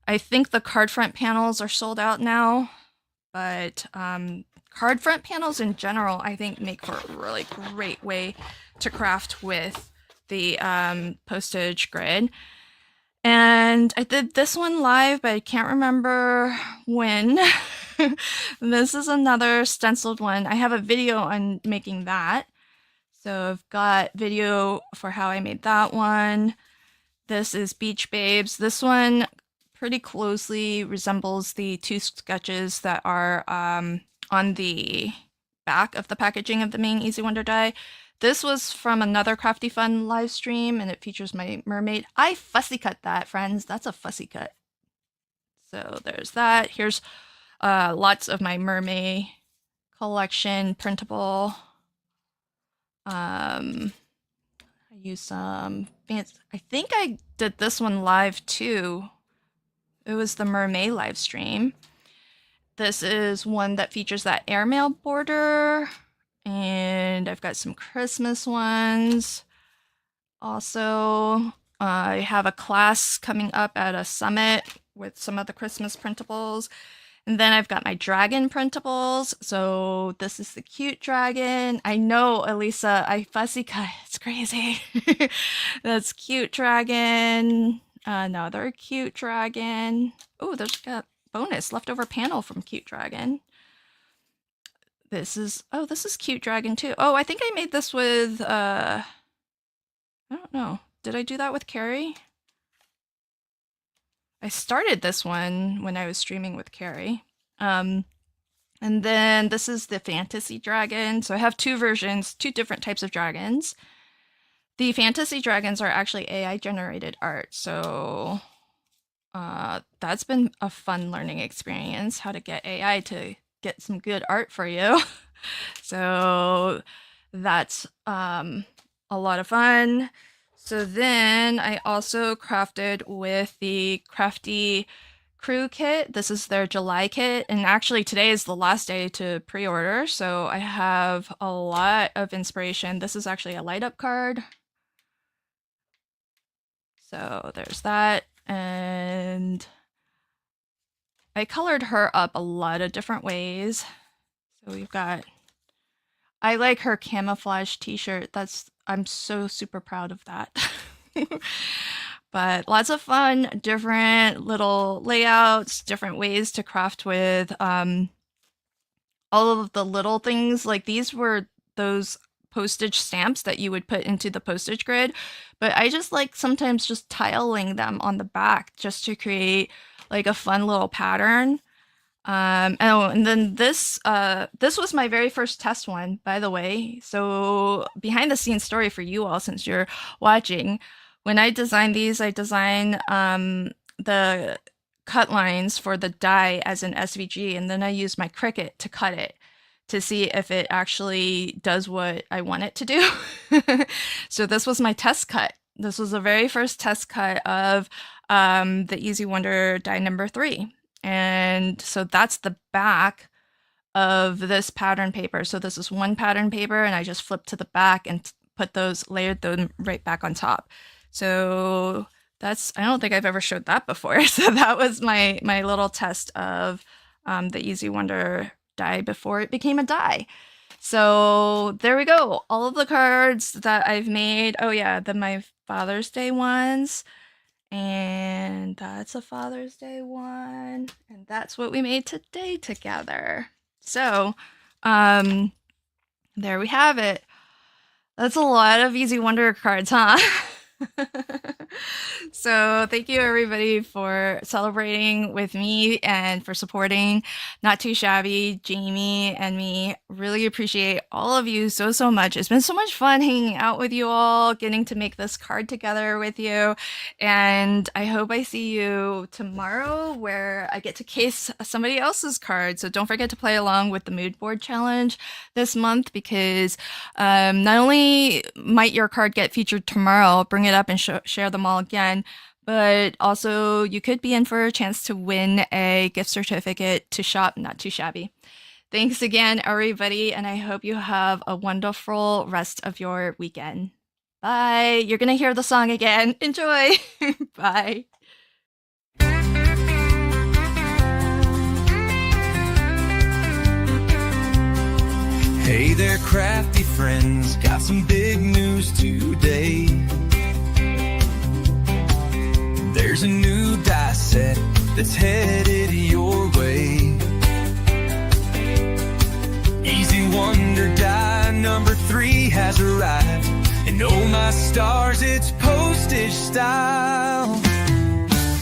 I think the card front panels are sold out now, but card front panels in general, I think, make for a really great way to craft with the postage grid. And I did this one live, but I can't remember when. This is another stenciled one. I have a video on making that. So I've got video for how I made that one. This is Beach Babes. This one pretty closely resembles the two sketches that are on the back of the packaging of the main Easy Wonder die. This was from another Crafty Fun live stream, and it features my mermaid. I fussy cut that, friends. That's a fussy cut. So there's that. Here's lots of my mermaid collection printable. I use some fancy. I think I did this one live too. It was the mermaid live stream. This is one that features that airmail border. And I've got some Christmas ones. Also, I have a class coming up at a summit with some of the Christmas printables. And then I've got my dragon printables. So this is the cute dragon. I know, Elisa, I fussy cut. It's crazy. That's cute dragon. Another cute dragon. Oh, there's a bonus leftover panel from cute dragon. This is cute dragon too. Oh, I think I made this with, I don't know. Did I do that with Carrie? I started this one when I was streaming with Carrie. And then this is the fantasy dragon. So I have two versions, two different types of dragons. The fantasy dragons are actually AI generated art. So that's been a fun learning experience, how to get AI to get some good art for you. So that's a lot of fun. So then I also crafted with the Crafty Crew kit. This is their July kit, and actually today is the last day to pre-order, so I have a lot of inspiration. This is actually a light up card. So there's that, and I colored her up a lot of different ways. So we've got, I like her camouflage t-shirt. I'm so super proud of that. But lots of fun, different little layouts, different ways to craft with all of the little things. Like these were those postage stamps that you would put into the postage grid, but I just like sometimes just tiling them on the back just to create like a fun little pattern. And then this was my very first test one, by the way. So behind the scenes story for you all, since you're watching, when I design these, I design the cut lines for the die as an SVG, and then I use my Cricut to cut it to see if it actually does what I want it to do. So this was my test cut. This was the very first test cut of the Easy Wonder die number 3. And so that's the back of this pattern paper. So this is one pattern paper, and I just flipped to the back and layered them right back on top. So that's, I don't think I've ever showed that before. So that was my little test of the Easy Wonder die before it became a die. So there we go. All of the cards that I've made. Oh yeah, my Father's Day ones. And that's a Father's Day one. And that's what we made today together. So, there we have it. That's a lot of Easy Wonder cards, huh? So thank you everybody for celebrating with me and for supporting Not Too Shabby, Jamie, and me. Really appreciate all of you so much. It's been so much fun hanging out with you all, getting to make this card together with you. And I hope I see you tomorrow where I get to case somebody else's card. So don't forget to play along with the mood board challenge this month, because not only might your card get featured tomorrow, bring it up and share them all again, But also, you could be in for a chance to win a gift certificate to shop Not Too Shabby. Thanks again, everybody, and I hope you have a wonderful rest of your weekend. Bye. You're going to hear the song again. Enjoy. Bye. Hey there, crafty friends, got some big news today. There's a new die set that's headed your way. Easy Wonder die number 3 has arrived, and oh my stars, it's postage style.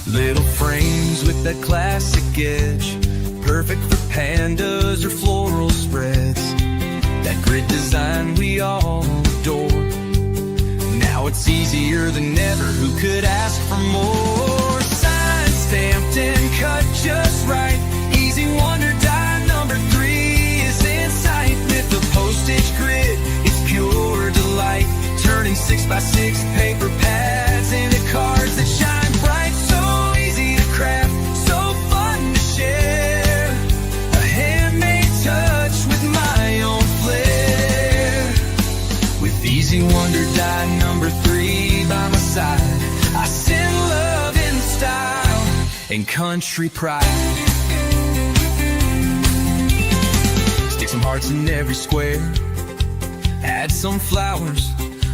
Little frames with that classic edge, perfect for pandas or floral spreads. That grid design we all adore. Now it's easier than ever, who could ask for more? Signed, stamped, and cut just right. Easy Wonder die number 3 is in sight. With the postage grid, it's pure delight, turning 6x6 paper pads into cards that shine bright. So easy to craft, so fun to share, a handmade touch with my own flair. With Easy Wonder die number 3 by my side, I send love in style and country pride. Stick some hearts in every square, add some flowers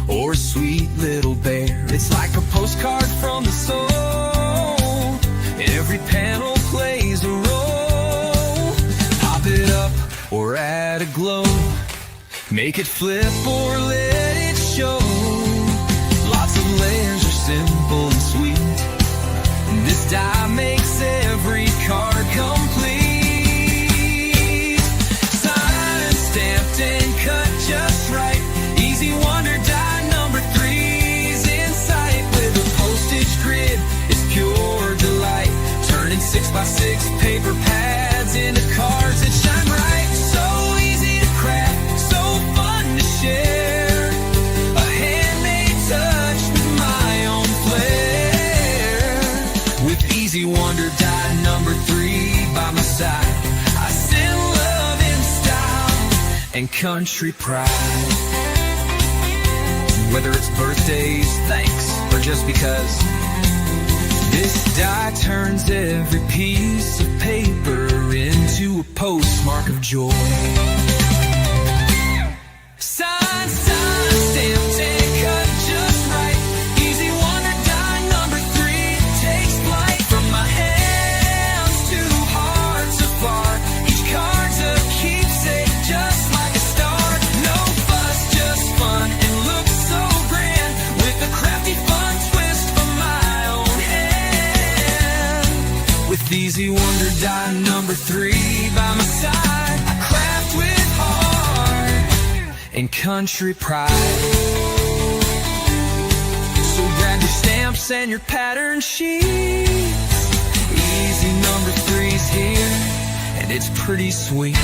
or a sweet little bear. It's like a postcard from the soul, every panel plays a role. Pop it up or add a glow, make it flip or let it show. Lots of layers are simple and sweet, and this die makes every card complete. Signed, stamped, and cut just right. Easy Wonder die number 3's in sight. With a postage grid, it's pure delight, turning 6x6 paper pads into cards that shine bright. So easy to craft, so fun to share, a handmade touch with my own flair. With Easy Wonder die number 3 by my side, I send love in style and country pride. Whether it's birthdays, thanks, or just because, this die turns every piece of paper into a postmark of joy. Signed, stamped, and cut just right. Easy Wonder die number 3 takes flight from my hands to hearts afar. Each card's a keepsake, just like a star. No fuss, just fun, and looks so grand, with a crafty fun twist from my own hand. With Easy Wonder die number 3 by my side, I craft with heart and country pride. So grab your stamps and your pattern sheets. Easy number 3's here, and it's pretty sweet.